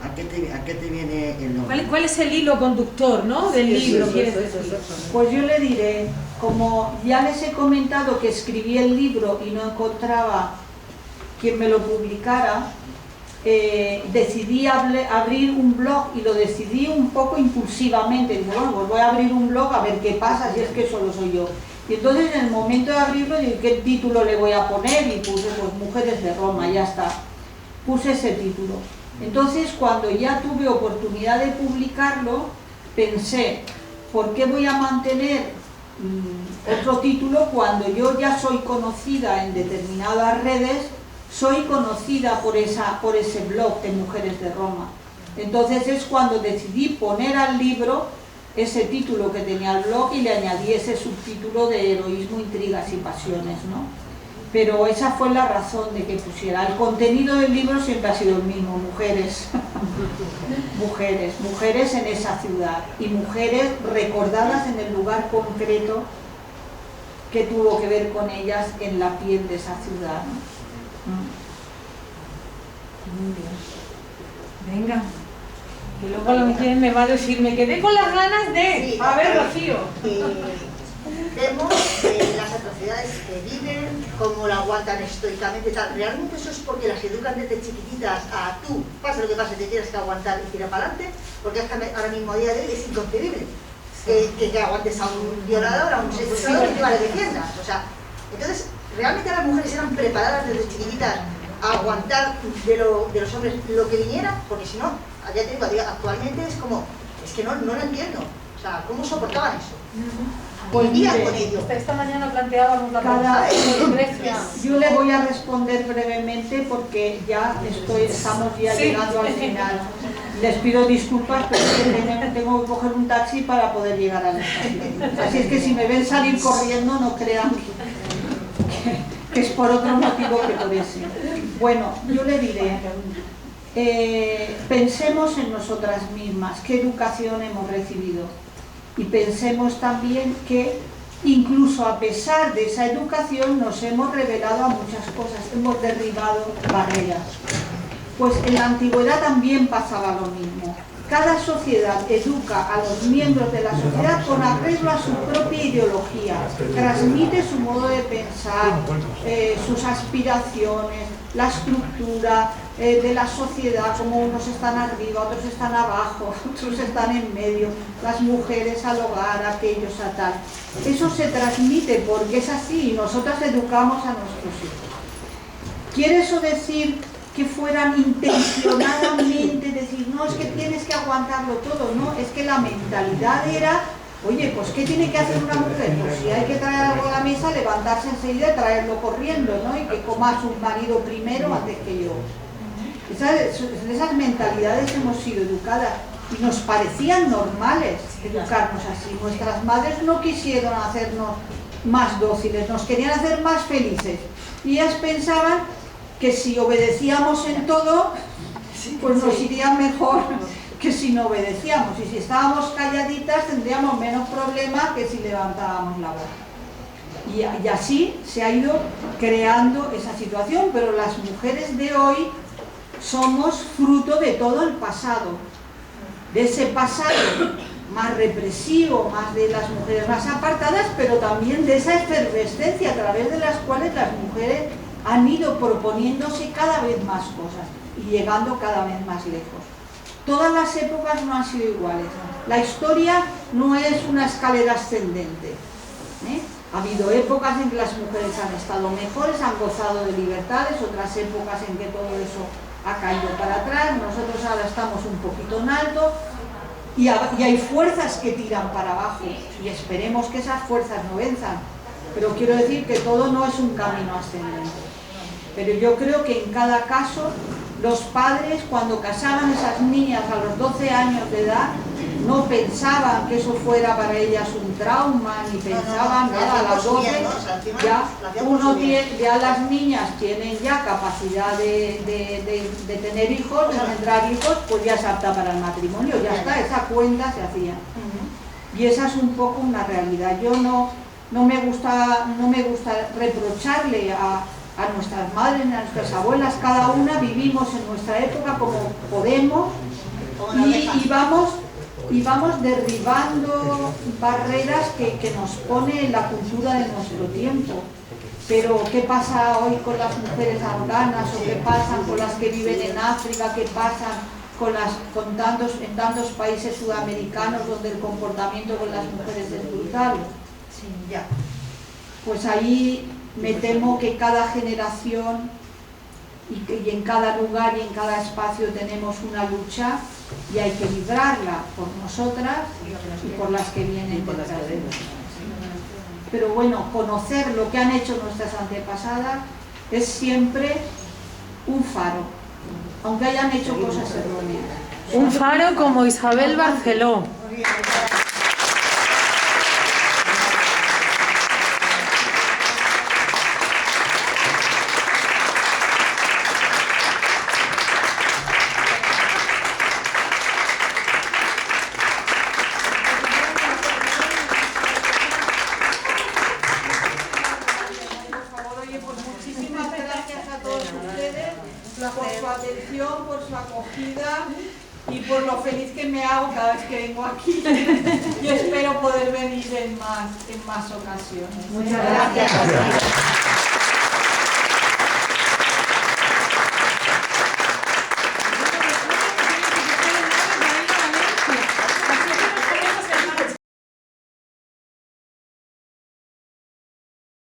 ¿A qué te viene el nombre? ¿Cuál es el hilo conductor, ¿no? del libro? Pues yo le diré, como ya les he comentado que escribí el libro y no encontraba quien me lo publicara, decidí abrir un blog, y lo decidí un poco impulsivamente. Dije, bueno, pues voy a abrir un blog a ver qué pasa, si es que solo soy yo. Y entonces en el momento de abrirlo dije, ¿qué título le voy a poner? Y puse pues Mujeres de Roma, ya está. Puse ese título. Entonces cuando ya tuve oportunidad de publicarlo, pensé, ¿por qué voy a mantener otro título cuando yo ya soy conocida en determinadas redes? Soy conocida por ese blog de Mujeres de Roma. Entonces es cuando decidí poner al libro ese título que tenía el blog y le añadí ese subtítulo de heroísmo, intrigas y pasiones, ¿no? Pero esa fue la razón de que pusiera. El contenido del libro siempre ha sido el mismo, mujeres, mujeres en esa ciudad, y mujeres recordadas en el lugar concreto que tuvo que ver con ellas en la piel de esa ciudad, ¿no? Muy bien. Venga. Que luego lo que me va a decir, me quedé con las ganas de... Sí, a ver, Rocío. vemos las atrocidades que viven, cómo la aguantan estoicamente, tal. ¿Realmente eso es porque las educan desde chiquititas a tú, pase lo que pase, te tienes que aguantar y tirar para adelante? Porque es que ahora mismo a día de hoy es inconcebible que aguantes a un violador, a un secuestrador y que le defiendas. O sea, entonces, ¿realmente las mujeres eran preparadas desde chiquititas a aguantar de los hombres lo que viniera? Porque si no, ya te digo, actualmente es como, es que no lo entiendo. O sea, ¿cómo soportaban eso? Pues mire, con ello. Esta mañana planteábamos la pregunta de Grecia. Yo le voy a responder brevemente porque ya estamos ya llegando al final. Les pido disculpas, pero es que tengo que coger un taxi para poder llegar a la estación. Así es que si me ven salir corriendo, no crean que es por otro motivo que por ese. Bueno, yo le diré, pensemos en nosotras mismas, qué educación hemos recibido. Y pensemos también que incluso a pesar de esa educación nos hemos revelado a muchas cosas, hemos derribado barreras. Pues en la antigüedad también pasaba lo mismo. Cada sociedad educa a los miembros de la sociedad con arreglo a su propia ideología, transmite su modo de pensar, sus aspiraciones, la estructura de la sociedad, como unos están arriba, otros están abajo, otros están en medio, las mujeres al hogar, aquellos a tal. Eso se transmite porque es así y nosotras educamos a nuestros hijos. ¿Quiere eso decir que fueran intencionadamente decir, no, es que tienes que aguantarlo todo? No, es que la mentalidad era, oye, pues ¿qué tiene que hacer una mujer? Pues si hay que traer algo a la mesa, levantarse enseguida y traerlo corriendo, ¿no? Y que coma a su marido primero antes que yo. Esas mentalidades hemos sido educadas y nos parecían normales educarnos así. Nuestras madres no quisieron hacernos más dóciles, nos querían hacer más felices. Y ellas pensaban que si obedecíamos en todo, pues nos iría mejor que si no obedecíamos. Y si estábamos calladitas tendríamos menos problemas que si levantábamos la voz. Y así se ha ido creando esa situación, pero las mujeres de hoy somos fruto de todo el pasado, de ese pasado más represivo, más de las mujeres más apartadas, pero también de esa efervescencia a través de las cuales las mujeres han ido proponiéndose cada vez más cosas y llegando cada vez más lejos. Todas las épocas no han sido iguales. La historia no es una escalera ascendente. Ha habido épocas en que las mujeres han estado mejores, han gozado de libertades, otras épocas en que todo eso ha caído para atrás. Nosotros ahora estamos un poquito en alto y hay fuerzas que tiran para abajo y esperemos que esas fuerzas no venzan. Pero quiero decir que todo no es un camino ascendente. Pero yo creo que en cada caso los padres, cuando casaban a esas niñas a los 12 años de edad, no pensaban que eso fuera para ellas un trauma, ni pensaban nada. A las 12 ya las niñas tienen ya capacidad de tener hijos, de engendrar hijos, pues ya es apta para el matrimonio, ya está, esa cuenta se hacía. Y esa es un poco una realidad. Yo no me gusta reprocharle a nuestras madres, a nuestras abuelas, cada una vivimos en nuestra época como podemos y vamos derribando barreras que nos pone la cultura de nuestro tiempo. Pero ¿qué pasa hoy con las mujeres afganas o qué pasa con las que viven en África? ¿Qué pasa en tantos países sudamericanos donde el comportamiento con las mujeres es brutal? Sí, ya. Pues ahí me temo que cada generación y en cada lugar y en cada espacio tenemos una lucha y hay que librarla por nosotras y por las que vienen detrás de nosotras. Pero bueno, conocer lo que han hecho nuestras antepasadas es siempre un faro, aunque hayan hecho cosas erróneas. Un faro como Isabel Barceló. Por su atención, por su acogida y por lo feliz que me hago cada vez que vengo aquí. Y espero poder venir en más ocasiones. Muchas gracias.